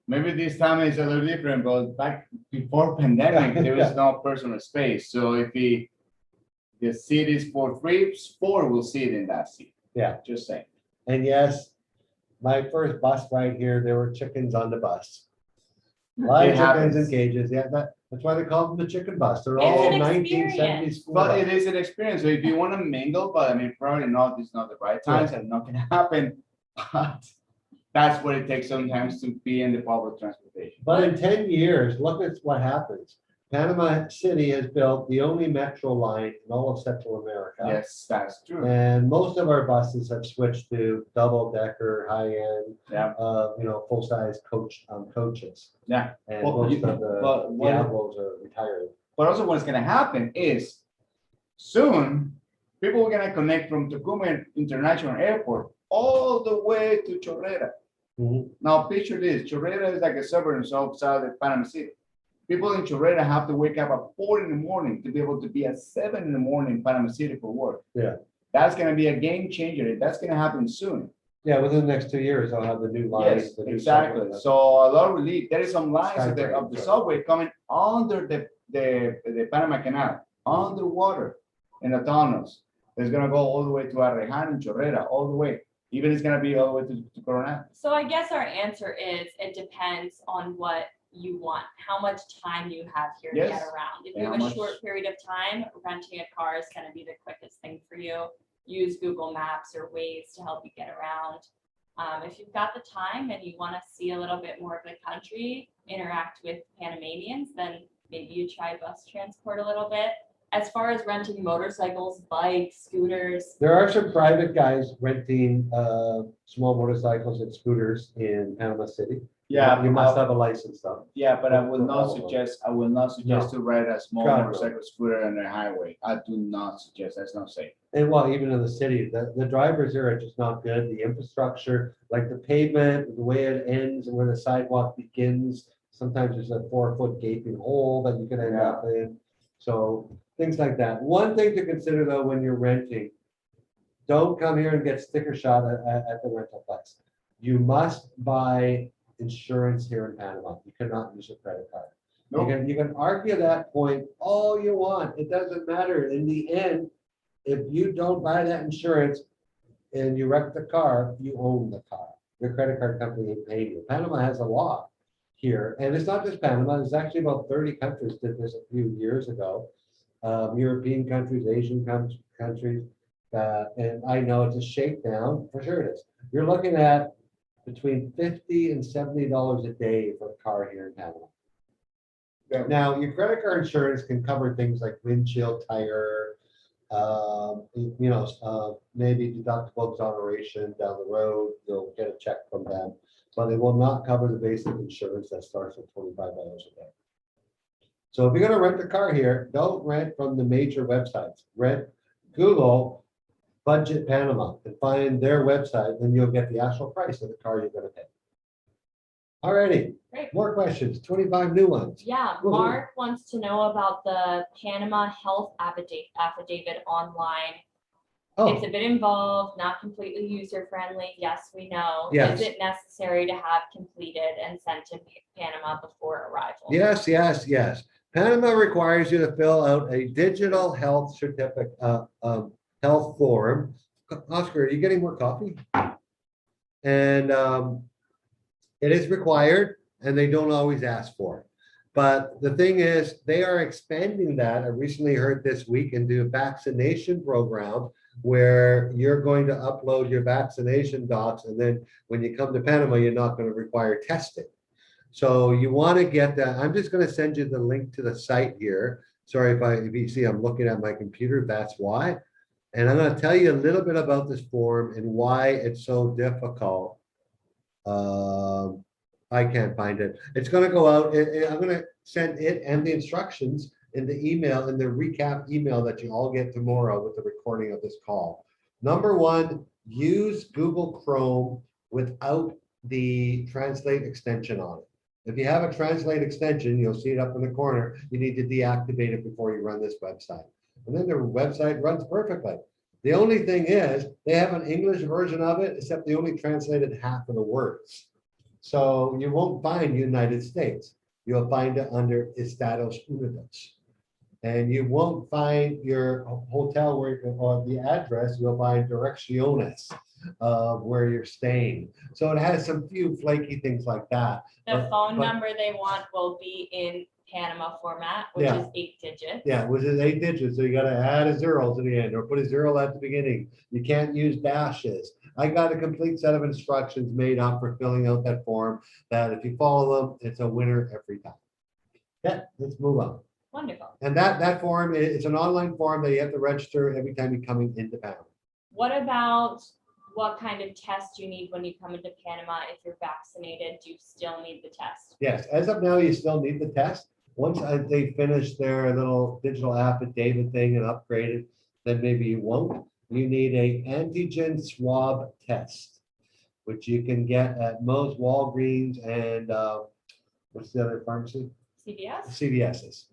maybe this time is a little different, but back before pandemic, there was no personal space. So if the seat is for 3, 4 will sit in that seat. Yeah. Just saying. And yes, my first bus ride here, there were chickens on the bus. A lot of chickens in cages. Yeah, that's why they call them the chicken bus. They're all 1970s. But it is an experience. So if you want to mingle, but I mean, probably not, it's not the right times and not going to happen. But that's what it takes sometimes to be in the public transportation. But in 10 years, look at what happens. Panama City has built the only metro line in all of Central America. Yes, that's true. And most of our buses have switched to double-decker, high-end, you know, full-size coaches. Yeah. And Well, most of the Diablos are retired. But also what's going to happen is soon people are going to connect from Tocumen International Airport all the way to Chorrera. Now picture this, Chorrera is like a suburb outside of Panama City. People in Chorrera have to wake up at 4 in the morning to be able to be at 7 in the morning in Panama City for work. Yeah. That's gonna be a game changer. That's gonna happen soon. Yeah, within the next 2 years, I'll have the new lines. Yes, the new exactly. subway. So a lot of relief. There is some lines of the Skyscraper. subway coming under the Panama Canal, underwater in the tunnels. It's gonna go all the way to Arrejan and Chorrera, all the way. Even it's gonna be all the way to Coronel. So I guess our answer is it depends on what you want, how much time you have here to get Yes. around. If And you how have a much- short period of time, renting a car is gonna be the quickest thing for you. Use Google Maps or Waze to help you get around. If you've got the time and you wanna see a little bit more of the country, interact with Panamanians, then maybe you try bus transport a little bit. As far as renting motorcycles, bikes, scooters, There are some private guys renting small motorcycles and scooters in Panama City. Yeah, You must have a license though. Yeah, but I will For not all of them. suggest, to ride a small God, no. motorcycle scooter on the highway. I do not suggest, that's not safe. And well, even in the city, the drivers here are just not good. The infrastructure, like the pavement, the way it ends and where the sidewalk begins. Sometimes there's a 4-foot gaping hole that you could end up in. So things like that. One thing to consider though, when you're renting, don't come here and get sticker shot at the rental place. You must buy insurance here in Panama. You cannot use a credit card. Nope. You can argue that point all you want. It doesn't matter. In the end, if you don't buy that insurance and you wreck the car, you own the car. Your credit card company ain't paying you. Panama has a law here, and it's not just Panama. There's actually about 30 countries did this a few years ago. European countries, Asian countries, and I know it's a shakedown, for sure it is. You're looking at between $50 and $70 a day for a car here in Panama. Yeah. Now, your credit card insurance can cover things like windshield tire, maybe deductible exoneration down the road. You'll get a check from them, but it will not cover the basic insurance that starts at $25 a day. So if you're gonna rent a car here, don't rent from the major websites. Google Budget Panama and find their website, and you'll get the actual price of the car you're gonna pay. Alrighty, Great. more questions, 25 new ones. yeah, Woohoo. Mark wants to know about the Panama Health affidavit online. Oh, It's a bit involved, not completely user-friendly, yes, we know. Yes. Is it necessary to have completed and sent to Panama before arrival? yes. Panama requires you to fill out a digital health certificate, health form. Oscar, are you getting more coffee? And it is required, and they don't always ask for it. But the thing is, they are expanding that. I recently heard this week into a vaccination program where you're going to upload your vaccination docs, and then when you come to Panama, you're not going to require testing. So you want to get that. I'm just going to send you the link to the site here. Sorry if you see I'm looking at my computer, that's why. And I'm going to tell you a little bit about this form and why it's so difficult. I can't find it. It's going to go out. I'm going to send it and the instructions in the email, in the recap email that you all get tomorrow with the recording of this call. Number one, use Google Chrome without the translate extension on it. If you have a translate extension, you'll see it up in the corner. You need to deactivate it before you run this website. And then the website runs perfectly. The only thing is they have an English version of it, except they only translated half of the words. So you won't find United States. You'll find it under Estados Unidos. And you won't find your hotel or the address, you'll find direcciones of where you're staying. So it has some few flaky things like that. The phone but- number they want will be in Panama format, which Yeah. is 8 digits. Yeah, which is 8 digits, so you gotta add a 0 to the end or put a 0 at the beginning. You can't use dashes. I got a complete set of instructions made up for filling out that form that if you follow them, it's a winner every time. Yeah, let's move on. Wonderful. And that form, it's an online form that you have to register every time you're coming into Panama. What about what kind of test you need when you come into Panama? If you're vaccinated, do you still need the test? Yes, as of now, you still need the test. Once they finish their little digital affidavit thing and upgrade it, then maybe you won't. You need a antigen swab test, which you can get at most Walgreens and what's the other pharmacy? CVS? CVS's.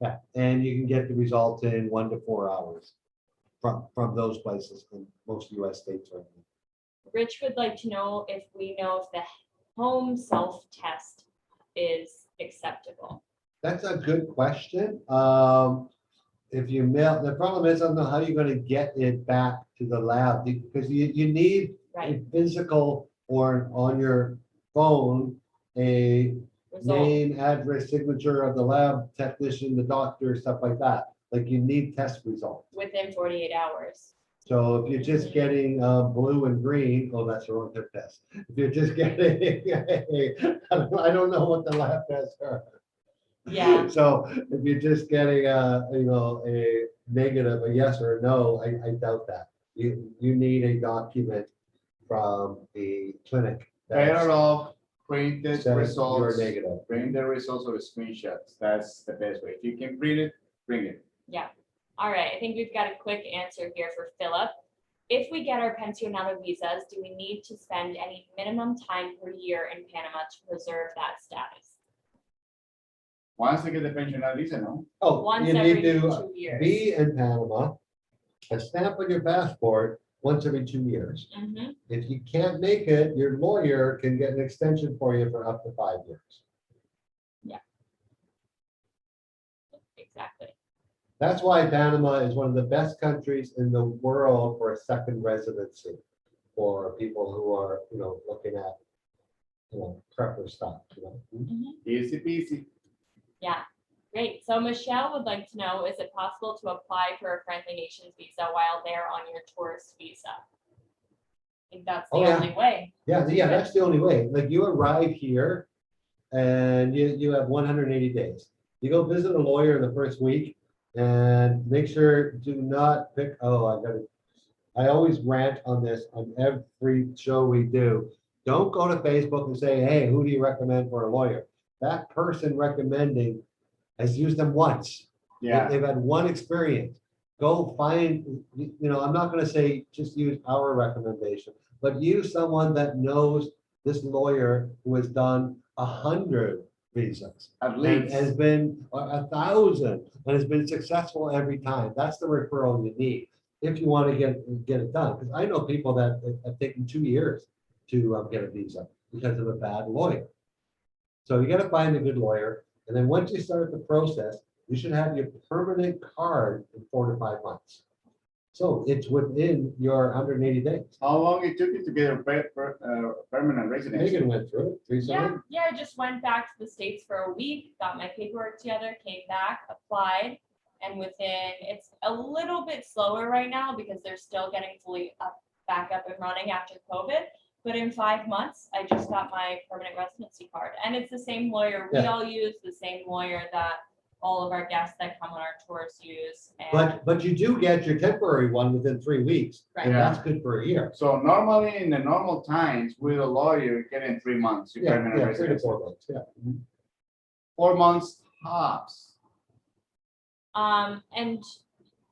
Yeah, and you can get the result in 1 to 4 hours from those places in most US states right now. Rich would like to know if we know if the home self-test is acceptable. That's a good question. If you mail, the problem is, I don't know how you're gonna get it back to the lab, because you need a Right. physical or on your phone, a Result. name, address, signature of the lab technician, the doctor, stuff like that. Like you need test results. Within 48 hours. So if you're just getting blue and green, oh, that's the wrong test. If you're just getting, I don't know what the lab tests are. Yeah. So if you're just getting a negative, a yes or a no, I doubt that. You need a document from the clinic. that Better off print the says You're results, negative. print the results or screenshots. That's the best way. If you can print it, bring it. Yeah. All right. I think we've got a quick answer here for Philip. If we get our pensionado visas, do we need to spend any minimum time per year in Panama to preserve that status? Once they get the pension visa, no? Oh, Once you every need to 2 years. be in Panama, a stamp on your passport once every 2 years. Mm-hmm. If you can't make it, your lawyer can get an extension for you for up to 5 years. Exactly. That's why Panama is one of the best countries in the world for a second residency for people who are, looking at, prepper stuff, Easy peasy. Yeah. Great. So Michelle would like to know, is it possible to apply for a friendly nations visa while they're on your tourist visa? I think that's the Oh, yeah. only way. Yeah, that's the only way. Like you arrive here and you have 180 days. You go visit a lawyer in the first week and make sure do not pick, I always rant on this on every show we do. Don't go to Facebook and say, hey, who do you recommend for a lawyer? That person recommending has used them once. Yeah. They've had one experience. Go find, I'm not going to say just use our recommendation, but use someone that knows this lawyer who has done 100 visas. At And least. has been 1,000 and has been successful every time. That's the referral you need if you want to get it done. Because I know people that have taken 2 years to get a visa because of a bad lawyer. So you got to find a good lawyer. And then once you start the process, you should have your permanent card in 4 to 5 months. So it's within your 180 days. How long it took you to get a permanent residency? Megan went through it recently. Yeah, I just went back to the States for a week, got my paperwork together, came back, applied, and it's a little bit slower right now because they're still getting fully back up and running after COVID. But in 5 months, I just got my permanent residency card, and it's the same lawyer we all use, the same lawyer that all of our guests that come on our tours use. And But you do get your temporary one within 3 weeks, Right. and that's good for a year. So normally in the normal times with a lawyer, you get in 3 months. Your permanent 3 to residency. 4 months, yeah. 4 months tops. and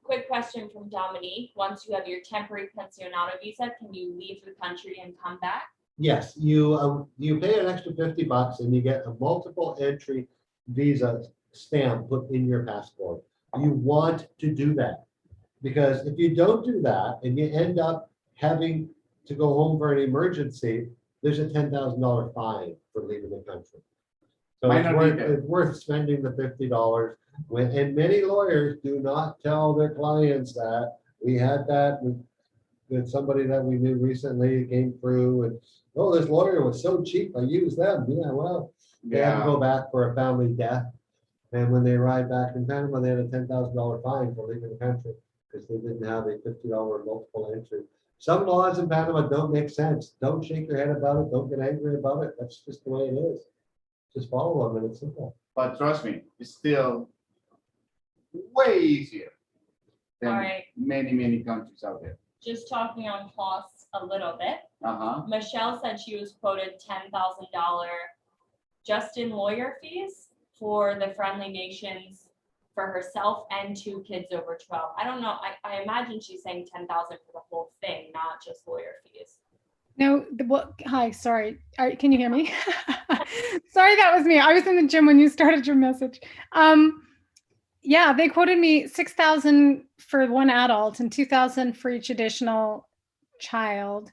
quick question from Dominique: once you have your temporary pensionado visa, can you leave the country and come back? Yes, you pay an extra $50 and you get a multiple entry visa stamp put in your passport. You want to do that because if you don't do that and you end up having to go home for an emergency, there's a $10,000 fine for leaving the country. So Might not be there. it's worth spending the $50. And many lawyers do not tell their clients that. We had that with somebody that we knew recently came through and, oh, this lawyer was so cheap, I used them. Yeah, well, they had to Yeah. go back for a family death. And when they arrived back in Panama, they had a $10,000 fine for leaving the country because they didn't have a $50 multiple entry. Some laws in Panama don't make sense. Don't shake your head about it. Don't get angry about it. That's just the way it is. Just follow them and it's simple. But trust me, it's still way easier than All right. many countries out there. Just talking on costs a little bit. Uh-huh. Michelle said she was quoted $10,000 just in lawyer fees for the Friendly Nations for herself and 2 kids over 12. I don't know. I imagine she's saying 10,000 for the whole thing, not just lawyer fees. No, hi, sorry. Can you hear me? Sorry, that was me. I was in the gym when you started your message. Yeah, they quoted me 6,000 for one adult and 2,000 for each additional child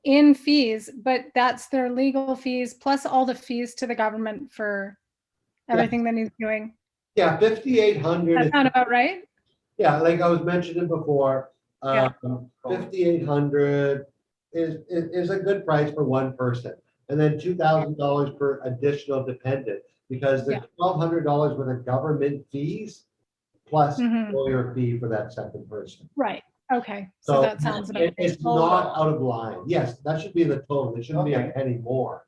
in fees, but that's their legal fees plus all the fees to the government for everything that he's doing. Yeah, 5,800. That sound about right? Yeah, like I was mentioning before, Yeah. 5,800 is a good price for one person. And then $2,000 per additional dependent, because the Yeah. $1,200 worth of government fees plus Mhm. lawyer fee for that second person. Right. Okay. So So that sounds about it's not out of line. Yes, that should be the total. It shouldn't be a Okay. penny more.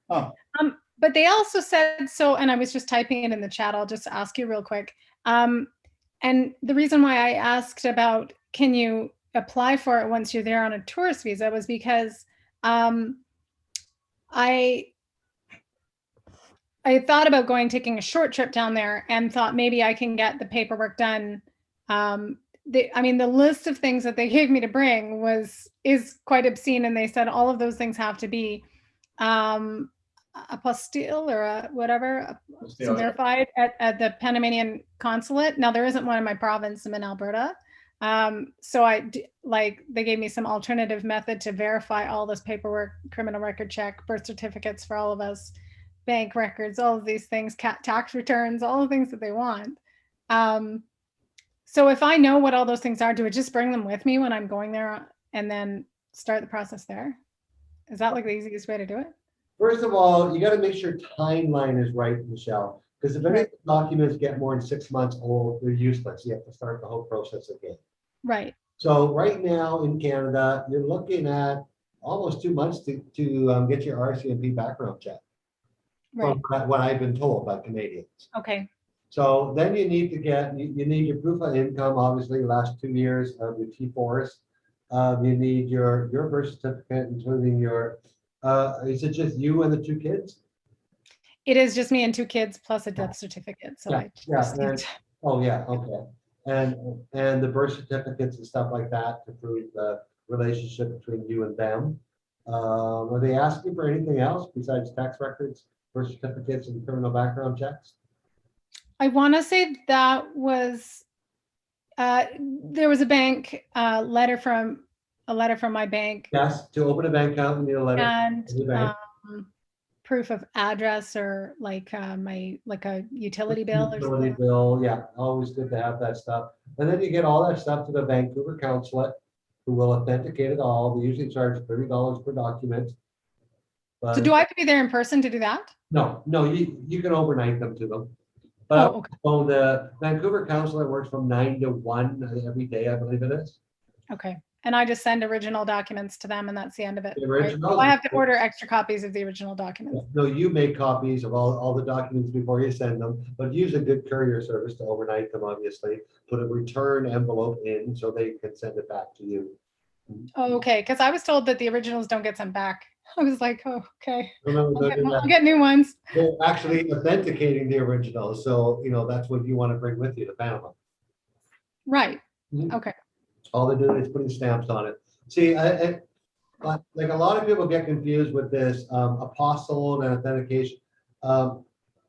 But they also said so, and I was just typing it in the chat. I'll just ask you real quick. And the reason why I asked about can you apply for it once you're there on a tourist visa was because I thought about taking a short trip down there and thought maybe I can get the paperwork done. The list of things that they gave me to bring is quite obscene, and they said all of those things have to be apostille or whatever, verified at the Panamanian consulate. Now there isn't one in my province. I'm in Alberta. So they gave me some alternative method to verify all this paperwork, criminal record check, birth certificates for all of us, bank records, all of these things, tax returns, all the things that they want. So if I know what all those things are, do I just bring them with me when I'm going there and then start the process there? Is that like the easiest way to do it? First of all, you got to make sure timeline is right, Michelle, because if any documents get more than 6 months old, they're useless. You have to start the whole process again. Right. So right now in Canada, you're looking at almost 2 months to get your RCMP background check. Right. From what I've been told by Canadians. Okay. So then you need to you need your proof of income, obviously, the last 2 years of your T4s. You need your birth certificate, including your, is it just you and the 2 kids? It is just me and 2 kids plus a death certificate. So oh yeah, okay. And the birth certificates and stuff like that to prove the relationship between you and them. Are they asking for anything else besides tax records, birth certificates, and criminal background checks? I want to say that was there was a bank letter from my bank. Yes, to open a bank account, you need a letter. And proof of address or like a utility bill or something. Bill, yeah, always good to have that stuff. And then you get all that stuff to the Vancouver consulate, who will authenticate it all. They usually charge $30 per document. But so do I have to be there in person to do that? No, you can overnight them to them. But okay. So the Vancouver consulate works from 9 to 1 every day, I believe it is. Okay. And I just send original documents to them and that's the end of it. The original, right? So I have to order extra copies of the original documents. No, you make copies of all the documents before you send them, but use a good courier service to overnight them, obviously. Put a return envelope in so they can send it back to you. Oh, okay, because I was told that the originals don't get sent back. I was like, oh, okay. Remember, I'll get new ones. they're actually authenticating the originals, so that's what you want to bring with you to Panama. Right. Mhm. Okay. All they're doing is putting stamps on it. See, like a lot of people get confused with this apostle and authentication.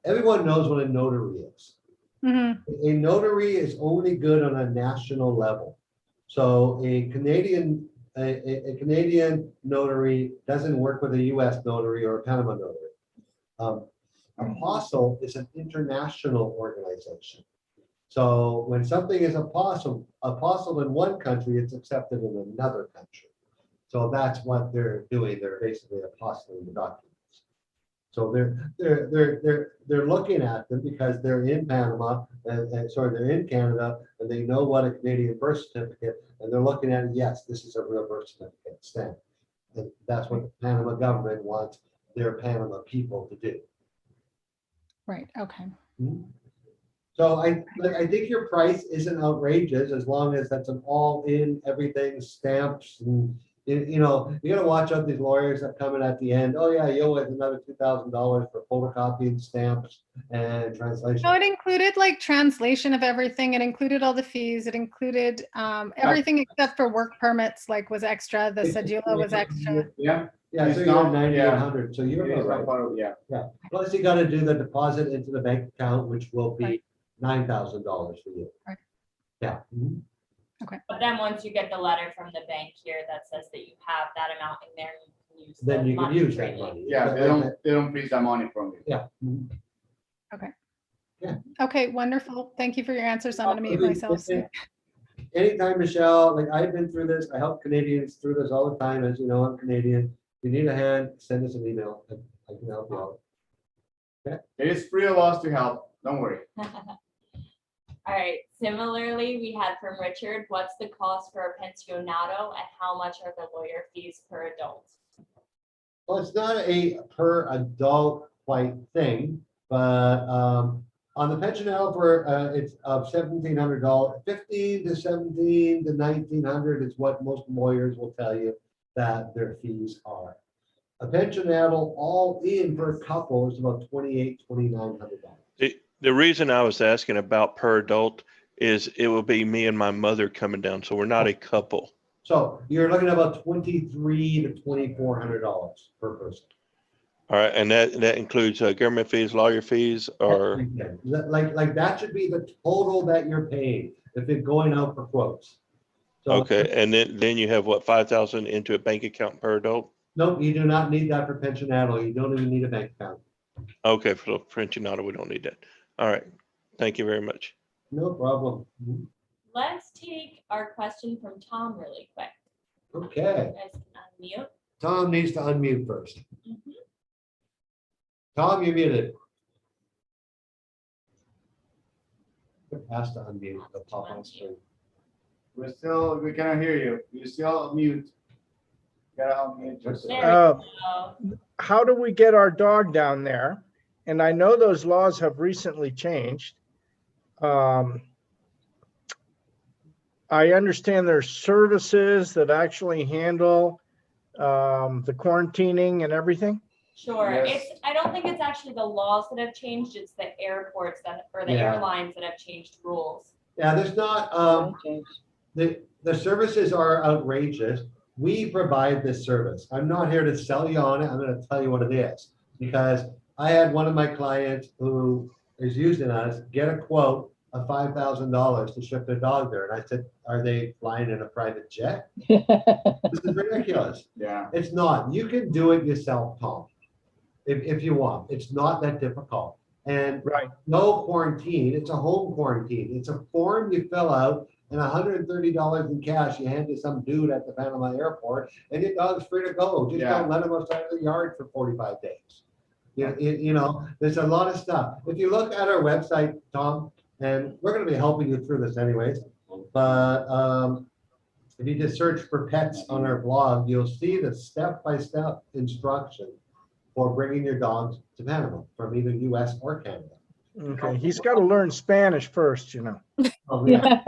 Everyone knows what a notary is. Mm-hmm. A notary is only good on a national level. So a Canadian notary doesn't work with a U.S. notary or a Panama notary. Apostle is an international organization. So when something is apostle in one country, it's accepted in another country. So that's what they're doing. They're basically apostling the documents. So they're looking at them because they're in Panama and they're in Canada and they know what a Canadian birth certificate, and they're looking at it. Yes, this is a real birth certificate stamp. And that's what the Panama government wants their Panama people to do. Right. Okay. Mm-hmm. So I think your price isn't outrageous as long as that's an all-in everything stamps, and you gotta watch out these lawyers that come in at the end. Oh yeah, you owe it another $2,000 for photocopying stamps and translation. No, it included like translation of everything. It included all the fees. It included everything except for work permits, like was extra. The cedula was extra. Yeah. Yeah, so you're 9,800. So you're about right. Yeah. Plus you got to do the deposit into the bank account, which will be $9,000 for you. Right. Yeah. Mhm. But then once you get the letter from the bank here that says that you have that amount in there, you can use. Then the you can money use that freely. money. Yeah, they don't freeze that money from you. Yeah. Mhm. Okay, wonderful. Thank you for your answers. I'm gonna mute Absolutely. myself. soon. Anytime, Michelle, like I've been through this, I help Canadians through this all the time. As you know, I'm Canadian. If you need a hand, send us an email. I can help you out. It is free of us to help. Don't worry. All right, similarly, we had from Richard, what's the cost for a pensionado and how much are the lawyer fees per adult? Well, it's not a per adult quite thing, but on the pensionado for it's of $1,700, 15 to 17 to 1,900 is what most lawyers will tell you that their fees are. A pensionado all in for a couple is about $2,900. The reason I was asking about per adult is it will be me and my mother coming down, so we're not a couple. So you're looking at about $2,300 to $2,400 per person. All right, and that includes government fees, lawyer fees, or Everything. Like that should be the total that you're paying if it's going out for quotes. So, okay, and then you have what, 5,000 into a bank account per adult? Nope, you do not need that for pensionado. You don't even need a bank account. Okay, for pensionado, we don't need that. All right, thank you very much. No problem. Let's take our question from Tom really quick. Okay, You guys can unmute. Tom needs to unmute first. Mhm. Tom, you're muted. It has to unmute the pop on screen. We cannot hear you. You're still mute. Gotta unmute yourself. There we go. How do we get our dog down there? And I know those laws have recently changed. I understand there's services that actually handle the quarantining and everything. Sure, Yes. I don't think it's actually the laws that have changed, it's the airports or the Yeah. airlines that have changed rules. Yeah, there's not, the services are outrageous. We provide this service. I'm not here to sell you on it. I'm gonna tell you what it is. Because I had one of my clients who is using us get a quote of $5,000 to ship their dog there. And I said, are they flying in a private jet? This is ridiculous. Yeah. It's not. You can do it yourself, Tom, if you want. It's not that difficult. And Right. no quarantine. It's a home quarantine. It's a form you fill out and $130 in cash you hand to some dude at the Panama airport, and your dog's free to go. Just Yeah. don't let him outside of the yard for 45 days. You know, there's a lot of stuff. If you look at our website, Tom, and we're going to be helping you through this anyways, but if you just search for pets on our blog, you'll see the step-by-step instruction for bringing your dogs to Panama from either US or Canada. Okay, he's got to learn Spanish first, you know. Oh, yeah.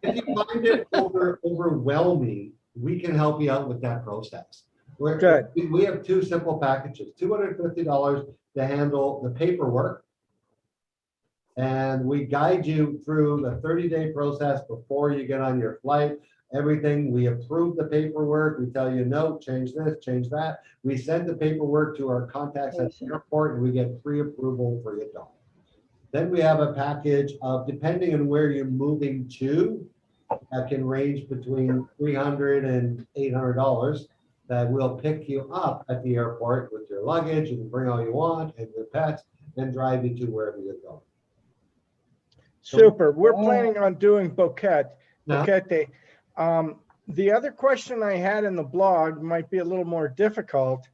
If you find it overwhelming, we can help you out with that process. Good. We have two simple packages, $250 to handle the paperwork. And we guide you through the 30-day process before you get on your flight. Everything, we approve the paperwork. We tell you, no, change this, change that. We send the paperwork to our contacts at the airport and we get pre-approval for your dog. Then we have a package of, depending on where you're moving to, that can range between $300 and $800, that will pick you up at the airport with your luggage and bring all you want and your pets and drive you to wherever you're going. Super. We're planning on doing Boquete. Now, The other question I had in the blog might be a little more difficult,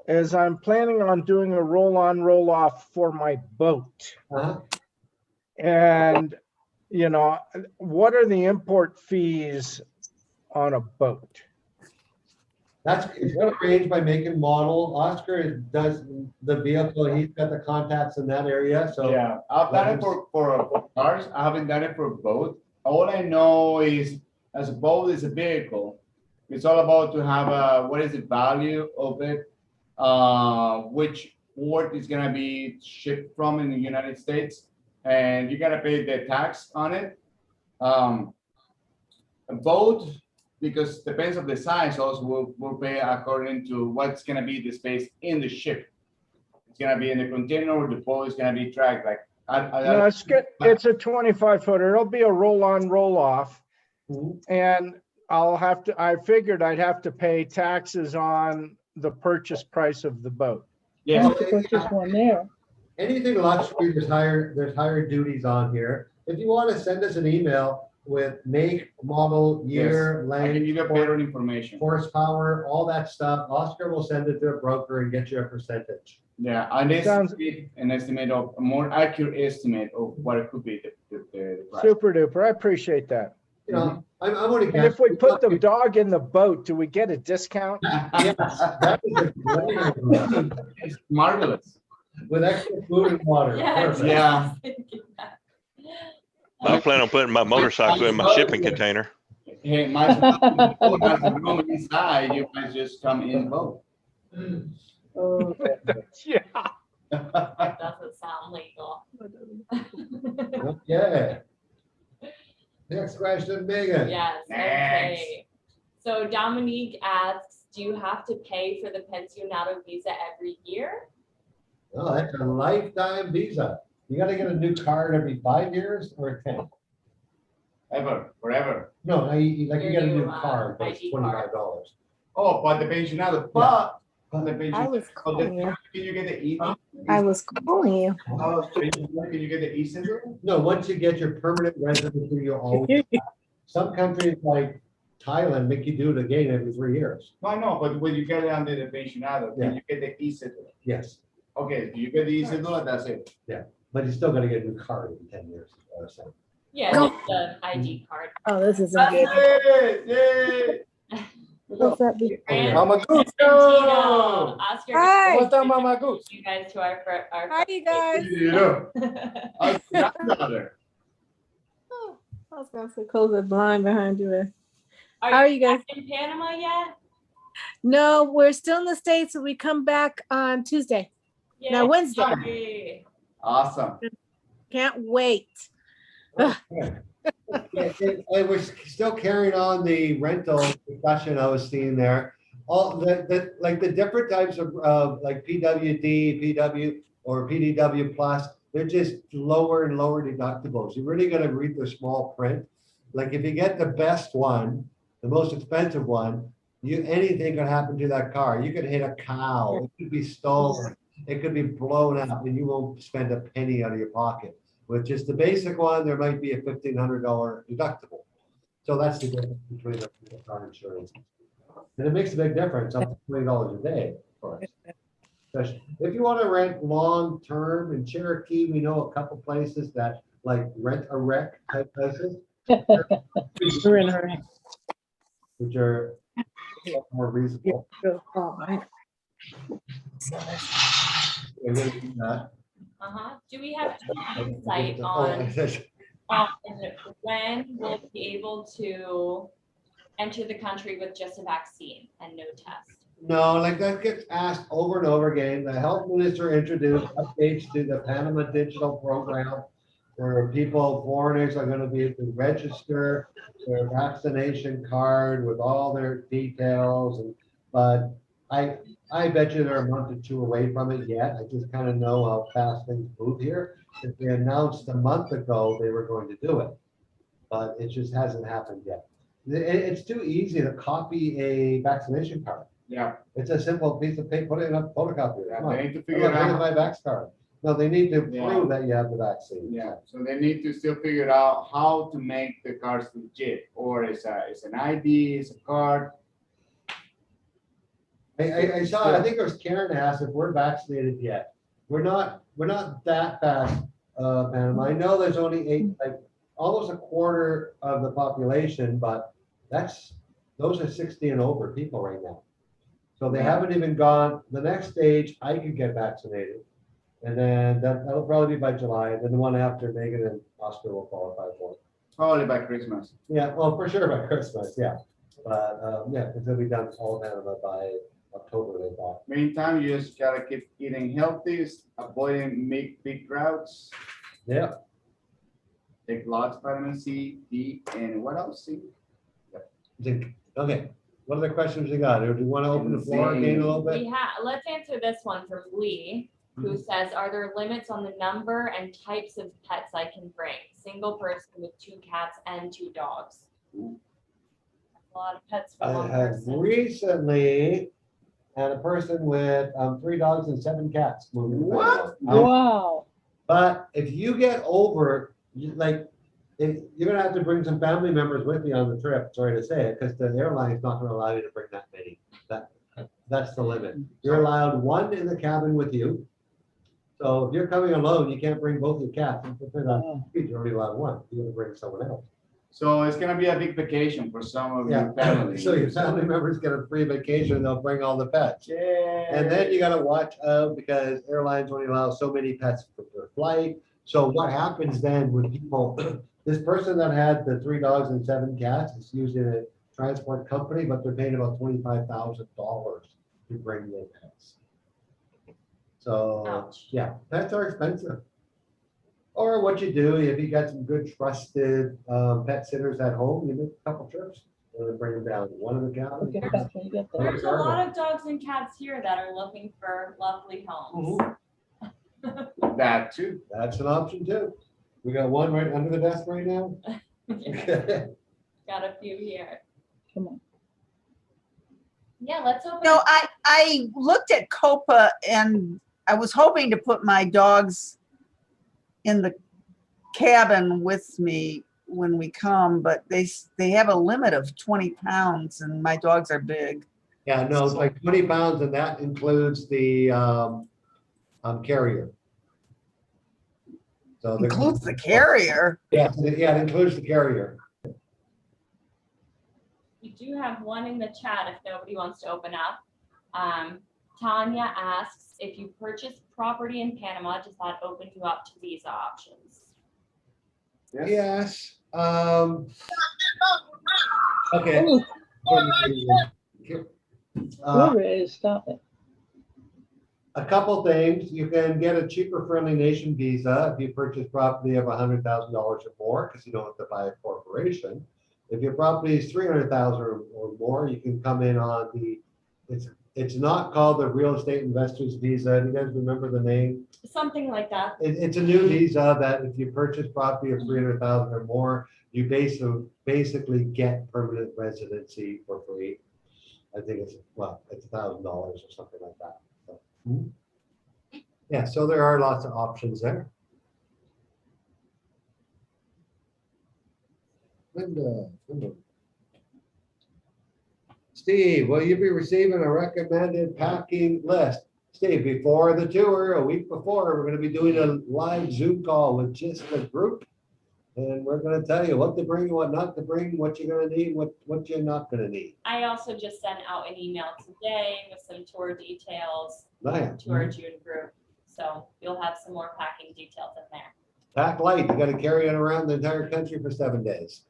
is I'm planning on doing a roll-on, roll-off for my boat. And, you know, what are the import fees on a boat? it's gonna range by make and model. Oscar does the vehicle, he's got the contacts in that area, so. Yeah, I've done it for cars. I haven't done it for boat. All I know is, as a boat is a vehicle, it's all about to have what is the value of it, which port is gonna be shipped from in the United States, and you gotta pay the tax on it. A boat, because depends on the size, also will pay according to what's gonna be the space in the ship. It's gonna be in the container, or the boat is gonna be tracked like No, it's good. It's a 25 footer. It'll be a roll-on, roll-off. Mhm. And I figured I'd have to pay taxes on the purchase price of the boat. Yes, Anything luxury, there's higher duties on here. If you want to send us an email with make, model, year, I can give you better length, information. horsepower, all that stuff, Oscar will send it to a broker and get you a percentage. Yeah, and this Sounds- is an estimate of, a more accurate estimate of what it could be, the price. Super duper. I appreciate that. You know, I'm only And if we guessing. put the dog in the boat, do we get a discount? Yes, that is a great idea. It's marvelous. With extra food and water. Yes. Perfect. Yeah. I plan on putting my motorcycle in my shipping container. Hey, my boat has a room inside, you can just come in both. Yeah. That doesn't sound legal. Okay. Next question, Megan. Yes, okay. So Dominique asks, do you have to pay for the pensionado visa every year? Oh, that's a lifetime visa. You gotta get a new card every 5 years or 10. Ever, forever. No, like you get a Your new new, card, but it's ID card. $25. Oh, but the pensionado, but the I pension, was oh, the- calling you. can you get the E? I was calling you. Oh, can you get the E syndrome? No, once you get your permanent residency, you'll always. Some countries like Thailand make you do it again every 3 years. No, I know, but when you get it under the pensionado, Yeah. can you get the E syndrome? Yes, Okay, you get the E syndrome, that's it. but you still gotta get a new card every 10 years or so. Yeah, just the ID card. Oh, this isn't That's good. it, yay! What's that? Be- And Mama Goose. Santino, Oscar. Hi. What's up, Mama Goose? You guys to our. Hi, you guys. Yeah. I forgot about it. Oh, I was gonna say close the blind behind you there. Are How are you guys? back in Panama yet? No, we're still in the States, and we come back on Tuesday. No, Wednesday. Yay. Awesome. Can't wait. And we're still carrying on the rental discussion I was seeing there. All like the different types of like PWD, PW or PDW plus, they're just lower and lower deductibles. You really gotta read the small print. Like if you get the best one, the most expensive one, anything could happen to that car. You could hit a cow, it could be stolen, it could be blown up, and you won't spend a penny out of your pocket. With just the basic one, there might be a $1,500 deductible. So that's the difference between the car insurance. And it makes a big difference, up to $20 a day, of course. Especially if you want to rent long-term in Cherokee, we know a couple places that like rent a wreck type places. We're in a hurry. Which are more reasonable. Do we have any insight on when we'll be able to enter the country with just a vaccine and no test? No, like that gets asked over and over again. The health minister introduced updates to the Panama digital program where people, foreigners are going to be able to register their vaccination card with all their details. But I bet you they're a month or two away from it yet. I just kind of know how fast things move here. If they announced a month ago they were going to do it, but it just hasn't happened yet. It's too easy to copy a vaccination card. Yeah, It's a simple piece of paper, put it in a photocopier. Come on. they need to I'm figure not getting out. my vax card. No, they need to Yeah. prove that you have the vaccine. Yeah, so they need to still figure out how to make the cards legit, or it's an ID, it's a card. I saw, I think it was Karen asked if we're vaccinated yet. We're not that fast, Panama. I know there's only almost a quarter of the population, but those are 60 and over people right now. So they haven't even gone, the next stage, I could get vaccinated. And then that'll probably be by July, and then the one after Megan and Oscar will qualify for. Probably by Christmas. Yeah, well, for sure by Christmas, yeah. But, yeah, because they'll be done all Panama by October, they thought. Meantime, you just gotta keep eating healthy, avoiding big crowds, Yeah, take lots of vitamin C, D, and what else? C? okay. What other questions you got? Or do you want to open the floor again a little bit? Let's answer this one from Lee. who says, are there limits on the number and types of pets I can bring? Single person with 2 cats and 2 dogs. A lot of pets for I one have person. recently had a person with 3 dogs and 7 cats. moving to What? Panama. Wow. But if you get over, like, if you're gonna have to bring some family members with you on the trip, sorry to say it, because the airline's not gonna allow you to bring that many. That's the limit. You're allowed 1 in the cabin with you. So if you're coming alone, you can't bring both your cats. You're only allowed 1. You're gonna bring someone else. So it's gonna be a big vacation for some of your family. So your family members get a free vacation, they'll bring all the pets. Yeah. And then you gotta watch out because airlines only allow so many pets per flight. So what happens then with people, this person that had the 3 dogs and 7 cats is using a transport company, but they're paying about $25,000 to bring their pets. So, Ouch. yeah, pets are expensive. Or what you do, if you got some good trusted pet sitters at home, you make a couple trips and bring them down. 1 in the cabin. Get that when you get there. There's a lot of dogs and cats here that are looking for lovely homes. That too. That's an option too. We got 1 right under the desk right now. Got a few here. Come on. Yeah, let's open. No, I looked at Copa and I was hoping to put my dogs in the cabin with me when we come, but they have a limit of 20 pounds and my dogs are big. Yeah, no, it's like 20 pounds and that includes the carrier. So there- Includes the carrier. Yeah, it includes the carrier. We do have one in the chat if nobody wants to open up. Tanya asks, if you purchase property in Panama, does that open you up to visa options? Yes. Okay. Whoever it is, stop it. A couple things, you can get a cheaper friendly nation visa if you purchase property of $100,000 or more, because you don't have to buy a corporation. If your property is 300,000 or more, you can come in on it's not called the real estate investors visa. Do you guys remember the name? Something like that. It's a new visa that if you purchase property of 300,000 or more, you basically get permanent residency for free. I think it's $1,000 or something like that. So, yeah, so there are lots of options there. Linda. Steve, will you be receiving a recommended packing list? Steve, before the tour, a week before, we're going to be doing a live Zoom call with just the group. And we're going to tell you what to bring, what not to bring, what you're going to need, what you're not going to need. I also just sent out an email today with some tour details Nice. to our June group. So you'll have some more packing details in there. Pack light, you got to carry it around the entire country for 7 days.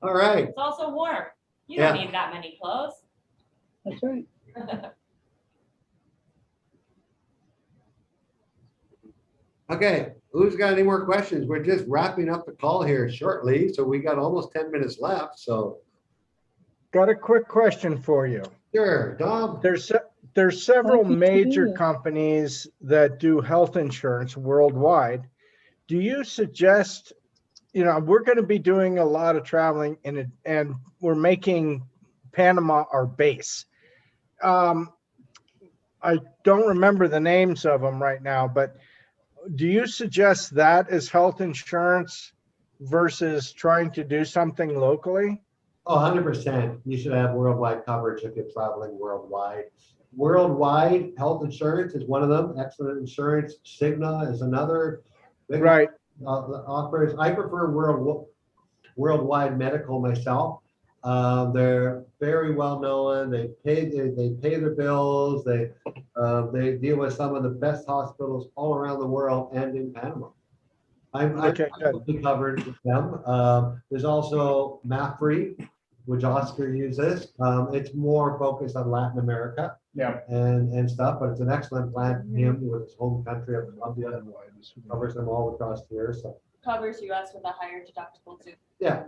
All right. It's also warm. You don't need that many clothes. That's right. Okay, who's got any more questions? We're just wrapping up the call here shortly, so we got almost 10 minutes left, so. Got a quick question for you. Sure, Dom. There's several What did you major do? companies that do health insurance worldwide. Do you suggest, we're going to be doing a lot of traveling and we're making Panama our base. I don't remember the names of them right now, but do you suggest that as health insurance versus trying to do something locally? Oh, 100%. You should have worldwide coverage if you're traveling worldwide. Worldwide health insurance is one of them. Excellent Insurance, Cigna is another. Big Right. Offers. I prefer worldwide medical myself. They're very well known. They pay their bills. They deal with some of the best hospitals all around the world and in Panama. I'm absolutely covered with them. There's also MAFRE, which Oscar uses. It's more focused on Latin America and stuff, but it's an excellent plan for him with his home country of Colombia. Covers them all across here. So Covers US with a higher deductible too. yeah.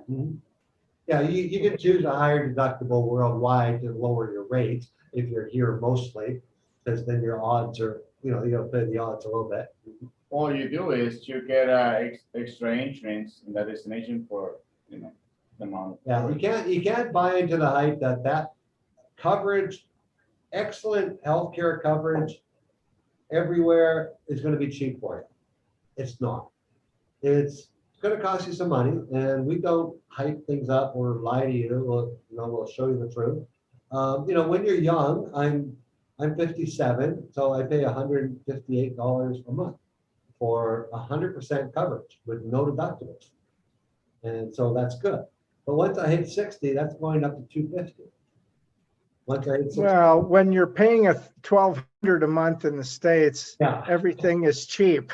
Yeah, you can choose a higher deductible worldwide to lower your rates if you're here mostly. because then your odds are, you know, play the odds a little bit. All you do is you get extra entrance in that destination for, you know, the amount. Yeah, you can't buy into the hype that coverage, excellent healthcare coverage everywhere is going to be cheap for you. It's not. It's going to cost you some money, and we don't hype things up or lie to you. We'll show you the truth. You know, when you're young, I'm 57, so I pay $158 a month for 100% coverage with no deductibles, and so that's good. But once I hit 60, that's going up to $250. Once I hit 60, Well, when you're paying a $1,200 a month in the States, yeah. everything is cheap.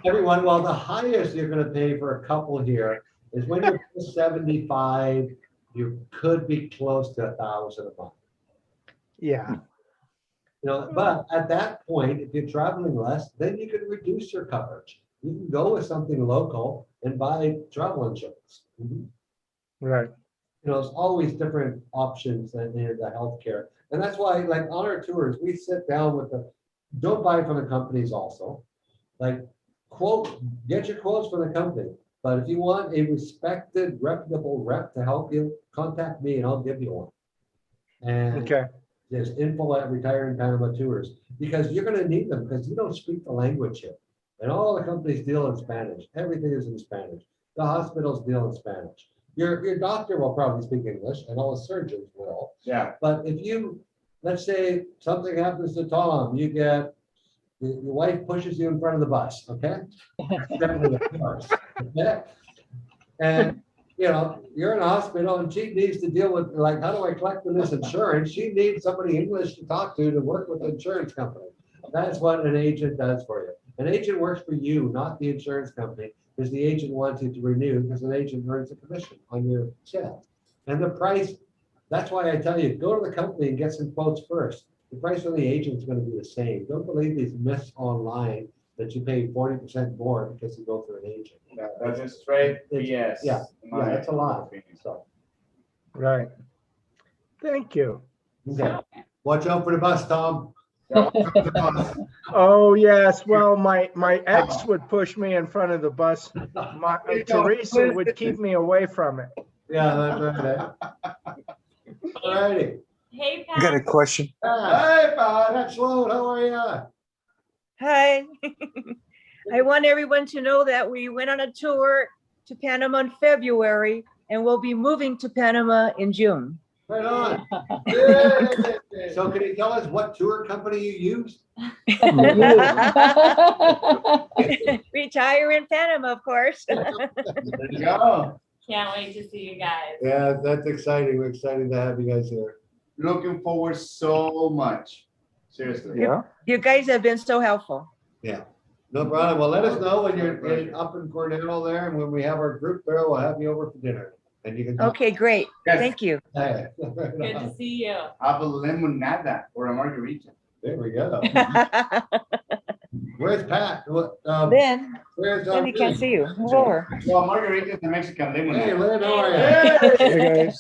Everyone, well, the highest you're going to pay for a couple here is when you're 75, you could be close to $1,000 a month. Yeah. You know, but at that point, if you're traveling less, then you can reduce your coverage. You can go with something local and buy travel insurance. Right. You know, there's always different options than the healthcare. And that's why, like on our tours, we sit down with don't buy from the companies also. Like get your quotes from the company. But if you want a respected, reputable rep to help you, contact me and I'll give you one. And Okay. there's info at Retiring Panama Tours, because you're going to need them because you don't speak the language here. And all the companies deal in Spanish. Everything is in Spanish. The hospitals deal in Spanish. Your doctor will probably speak English, and all the surgeons will. Yeah. But if you, let's say something happens to Tom, you get, your wife pushes you in front of the bus, okay? Definitely the course, okay? And, you know, you're in a hospital and she needs to deal with, like, how do I collect on this insurance? She needs somebody English to talk to work with the insurance company. That's what an agent does for you. An agent works for you, not the insurance company, because the agent wants you to renew, because an agent earns a commission on your sale. And the price, that's why I tell you, go to the company and get some quotes first. The price from the agent is going to be the same. Don't believe these myths online that you pay 40% more because you go through an agent. Yeah, that's a straight BS. Yeah, that's a lot. So, Right. Thank you. okay. Watch out for the bus, Tom. Oh, yes. Well, my ex would push me in front of the bus. Teresa would keep me away from it. Yeah, that's right. All righty. Hey, I got a Pat. question. Hey, Pat, that's Sloan. How are you? Hi. I want everyone to know that we went on a tour to Panama in February and we'll be moving to Panama in June. Right on. Yay. So can you tell us what tour company you used? Retire in Panama, of course. There you go. Can't wait to see you guys. Yeah, that's exciting. We're excited to have you guys here. Looking forward so much. Seriously. Yeah. You guys have been so helpful. Yeah. No problem. Well, let us know when you're up in Cornell there, and when we have our group there, we'll have you over for dinner. And you can. Okay, great. Yes. Thank you. Hey. Good to see you. Have a limonada or a margarita. There we go. Where's Pat? Ben, Where's Ben, he can't see you. Move over. Well, margarita is the Mexican Hey, limonada. Lynn, how are you? Hey, guys.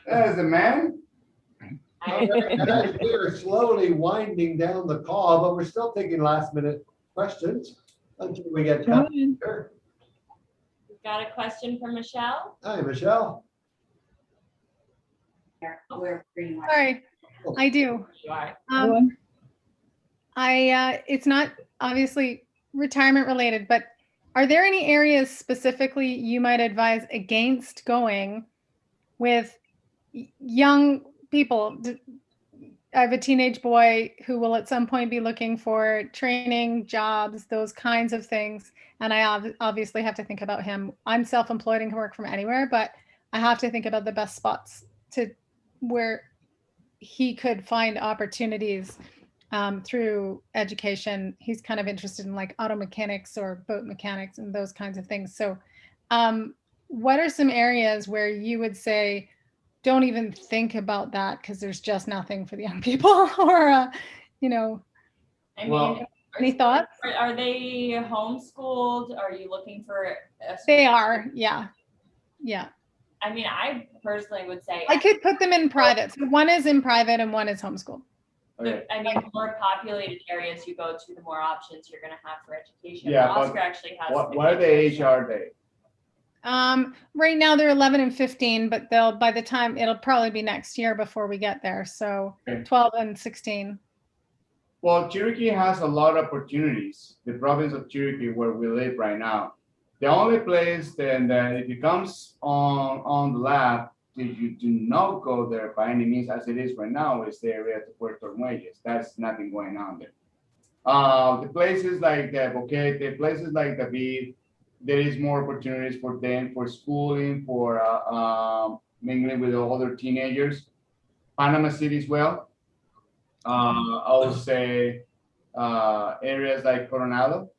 There's the man. We are slowly winding down the call, but we're still taking last minute questions until we get cut. Sure. We've got a question from Michelle. Hi, Michelle. Sorry, I do. You are. It's not obviously retirement related, but are there any areas specifically you might advise against going with young people? I have a teenage boy who will at some point be looking for training, jobs, those kinds of things. And I obviously have to think about him. I'm self-employed and can work from anywhere, but I have to think about the best spots to where he could find opportunities through education. He's kind of interested in like auto mechanics or boat mechanics and those kinds of things. So what are some areas where you would say, don't even think about that because there's just nothing for the young people? Or, you know, I mean, Well, any thoughts? are they homeschooled? Are you looking for a They are, yeah. Yeah. I mean, I personally would say I could put them in private. So one is in private and one is homeschooled. Okay. I mean, more populated areas you go to, the more options you're gonna have for education. Yeah, but Oscar actually has. What are the age are they? Right now they're 11 and 15, but by the time it'll probably be next year before we get there. So Okay. 12 and 16. Well, Cherokee has a lot of opportunities. The province of Cherokee, where we live right now, the only place that if it comes on the lab, if you do not go there by any means, as it is right now, is the area of Puerto Muelles. That's nothing going on there. The places like the Boquete, places like David, there is more opportunities for them for schooling, for mingling with other teenagers. Panama City as well. I would say areas like Coronado.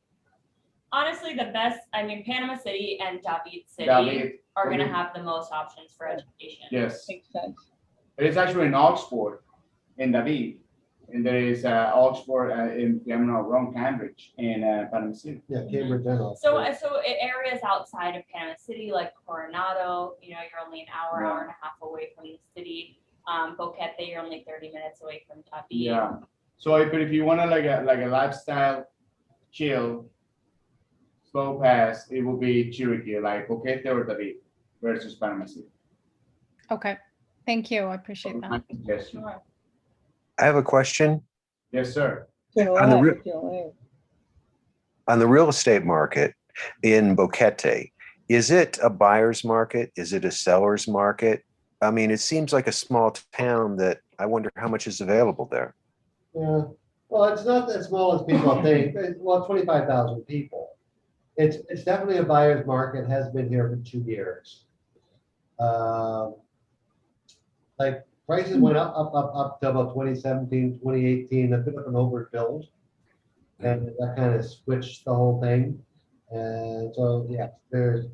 Honestly, the best, I mean, Panama City and David City David, are gonna okay. have the most options for education. Yes. Makes sense. It is actually in Oxford, in David, and there is Oxford in I'm not wrong, Cambridge in Panama City. Yeah, Cambridge and all. So areas outside of Panama City, like Coronado, you know, you're only an hour, Yeah. hour and a half away from the city. Boquete, you're only 30 minutes away from David. Yeah. So if you want to like a lifestyle, chill, slow pass, it will be Cherokee, like Boquete or David versus Panama City. Okay. Thank you. I appreciate that. Yes, Sure. I have a question. yes, sir. On the real estate market in Boquete, is it a buyer's market? Is it a seller's market? I mean, it seems like a small town that I wonder how much is available there. Yeah, well, it's not as small as people think. Well, 25,000 people. It's definitely a buyer's market, has been here for 2 years. Like prices went up to about 2017, 2018, a bit of an overbuild. And that kind of switched the whole thing. And so, yeah, there's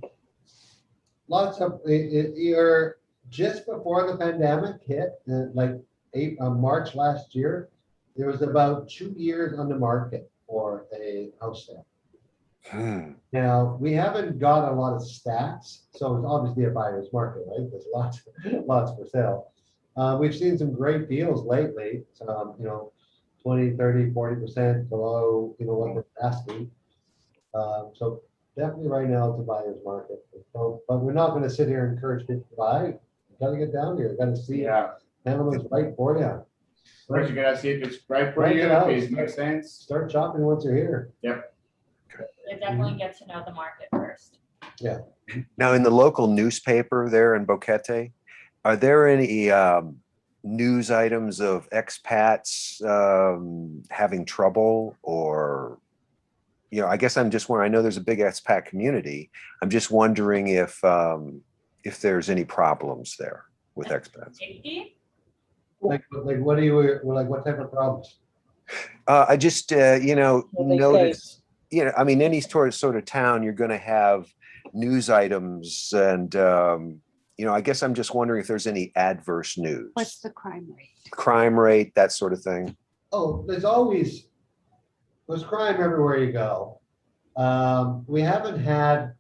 lots of, you're just before the pandemic hit, like March last year, there was about 2 years on the market for a house sale. Now, we haven't got a lot of stats, so it's obviously a buyer's market, right? There's lots for sale. We've seen some great deals lately, you know, 20, 30, 40% below, you know, what they're asking. So definitely right now it's a buyer's market. So, but we're not going to sit here and encourage people to buy. You got to get down here. You got to see Yeah. Panama's right for you. First, you gotta see if it's right for Rent you, it out. if it makes sense. Start shopping once you're here. Yep. They definitely get to know the market first. Yeah. Now, in the local newspaper there in Boquete, are there any news items of expats having trouble, or, you know, I guess I'm just wondering, I know there's a big expat community. I'm just wondering if there's any problems there with expats. Safety? Like what do you, like what type of problems? I just, you know, Well, they notice, you know, I mean, any sort of town, you're going to have news items and, you know, I guess I'm just wondering if there's any adverse news. What's the crime rate? Crime rate, that sort of thing. Oh, there's crime everywhere you go. We haven't had,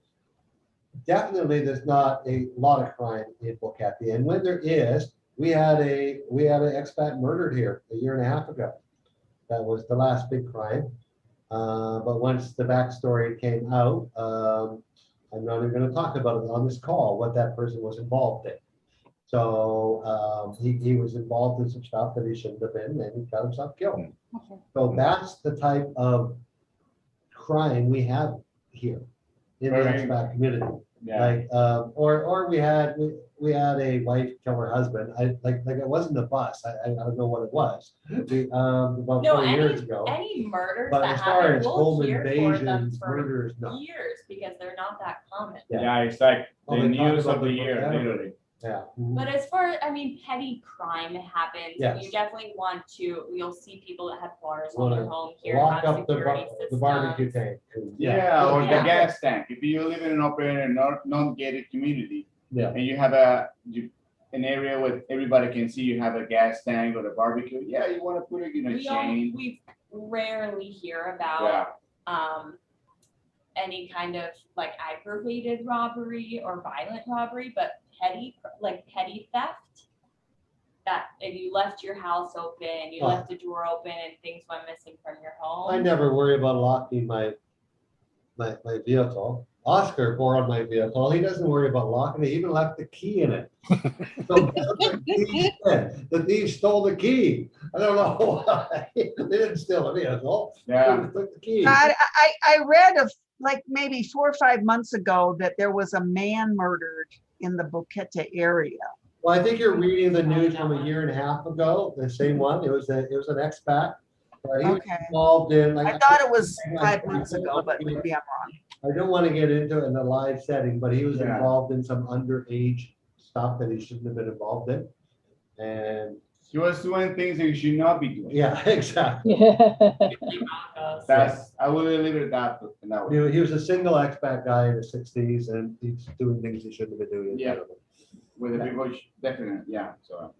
definitely there's not a lot of crime in Boquete. And when there is, we had an expat murdered here a year and a half ago. That was the last big crime. But once the backstory came out, I'm not even going to talk about it on this call, what that person was involved in. So he was involved in some stuff that he shouldn't have been, and he got himself killed. Okay. So that's the type of crime we have here in the Right. expat community. Yeah. Like, or we had a wife kill her husband. Like it wasn't a bus. I don't know what it was. About No, 20 years ago. any murders But that as far happen, as we'll home hear for them invasions, for murders, no. years because they're not that common. Yeah. Yeah, it's like Oh, the they talk news about of the the year, brutality. literally. Yeah. But as far, I mean, petty crime happens. Yes. You definitely want to, you'll see people that have bars on Wanna their home here, Lock have up the security barbecue systems. tank. Yeah, or Yeah. the gas tank. If you live in an open, non-gated community, Yeah. and you have an area where everybody can see you have a gas tank or a barbecue, yeah, you want to put it in a chain. We rarely hear about, Yeah, any kind of like aggravated robbery or violent robbery, but petty theft. that if you left your house open, you Oh. left the door open and things went missing from your home? I never worry about locking my vehicle. Oscar borrowed my vehicle. He doesn't worry about locking it. He even left the key in it. So the thief stole the key. I don't know why. They didn't steal the vehicle. Yeah. They took the key. I read of like maybe 4 or 5 months ago that there was a man murdered in the Boquete area. Well, I think you're reading the news from a year and a half ago, the same one. It was an expat. He was Okay. involved in like. I thought it was 5 months ago, but maybe I'm wrong. I don't want to get into it in a live setting, but he was Yeah. involved in some underage stuff that he shouldn't have been involved in. And He was doing things that you should not be doing. yeah, exactly. That's, I will leave it at that. in that way. He was a single expat guy in the 60s and he's doing things he shouldn't have been doing. Yeah. With the people, definitely, yeah, so.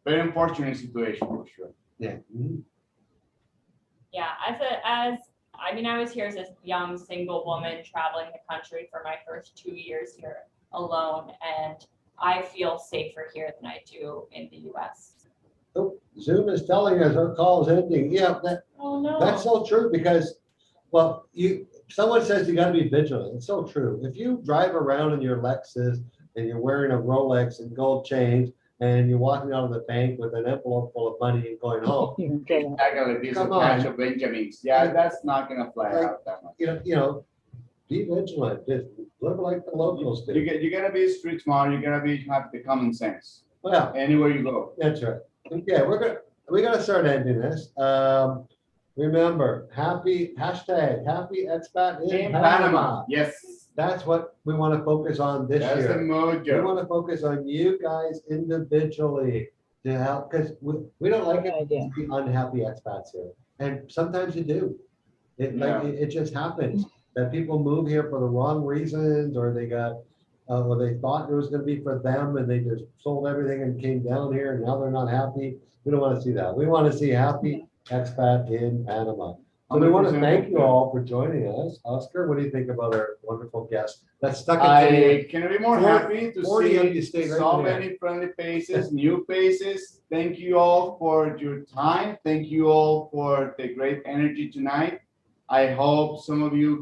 Very unfortunate situation for sure. Yeah. Mhm. Yeah, I was here as a young single woman traveling the country for my first 2 years here alone, and I feel safer here than I do in the US. Oh, Zoom is telling us our call is ending. Yeah, Oh, no. that's so true because, well, someone says you gotta be vigilant. It's so true. If you drive around in your Lexus and you're wearing a Rolex and gold chains and you're walking out of the bank with an envelope full of money and going home, Exactly, these are Come on. cash of Benjamins. Yeah, that's not gonna fly Like, out that much. you know, be vigilant. Just live like the locals do. You gotta be street smart, you gotta have the common sense, Well, anywhere you go. that's right. Okay, we gotta start ending this. Remember, happy expat in In Panama. Panama, yes, That's what we want to focus on this that's the year. We mojo. want to focus on you guys individually to help, because we don't like it to be unhappy expats here. And sometimes you do. It just happens that people move here for the wrong reasons, or they got, or they thought it was gonna be for them and they just sold everything and came down here and now they're not happy. We don't want to see that. We want to see happy expat in Panama. So we want to 100% thank you all for joining us. Oscar, what do you think about our wonderful guest that's stuck in? I cannot be more 40 happy to 40 empty see state right so there. many friendly faces, new faces. Thank you all for your time. Thank you all for the great energy tonight. I hope some of you,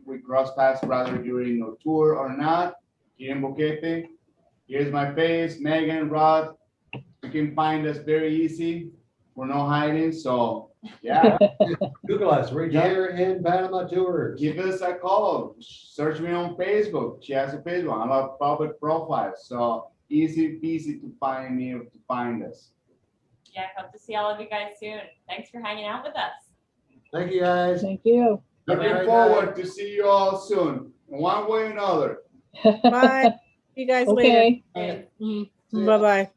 we cross paths rather during your tour or not. Here in Boquete, here's my face, Megan, Rod. You can find us very easy. We're no hiding, so yeah. Google us. We're here in Panama Tours. Give us a call. Search me on Facebook. She has a Facebook. I'm a public profile, so easy peasy to find me or to find us. Yeah, I hope to see all of you guys soon. Thanks for hanging out with us. Thank you, guys. Thank you. Looking Bye. forward to see you all soon, one way or another. Bye. See you guys later. Okay. Bye-bye.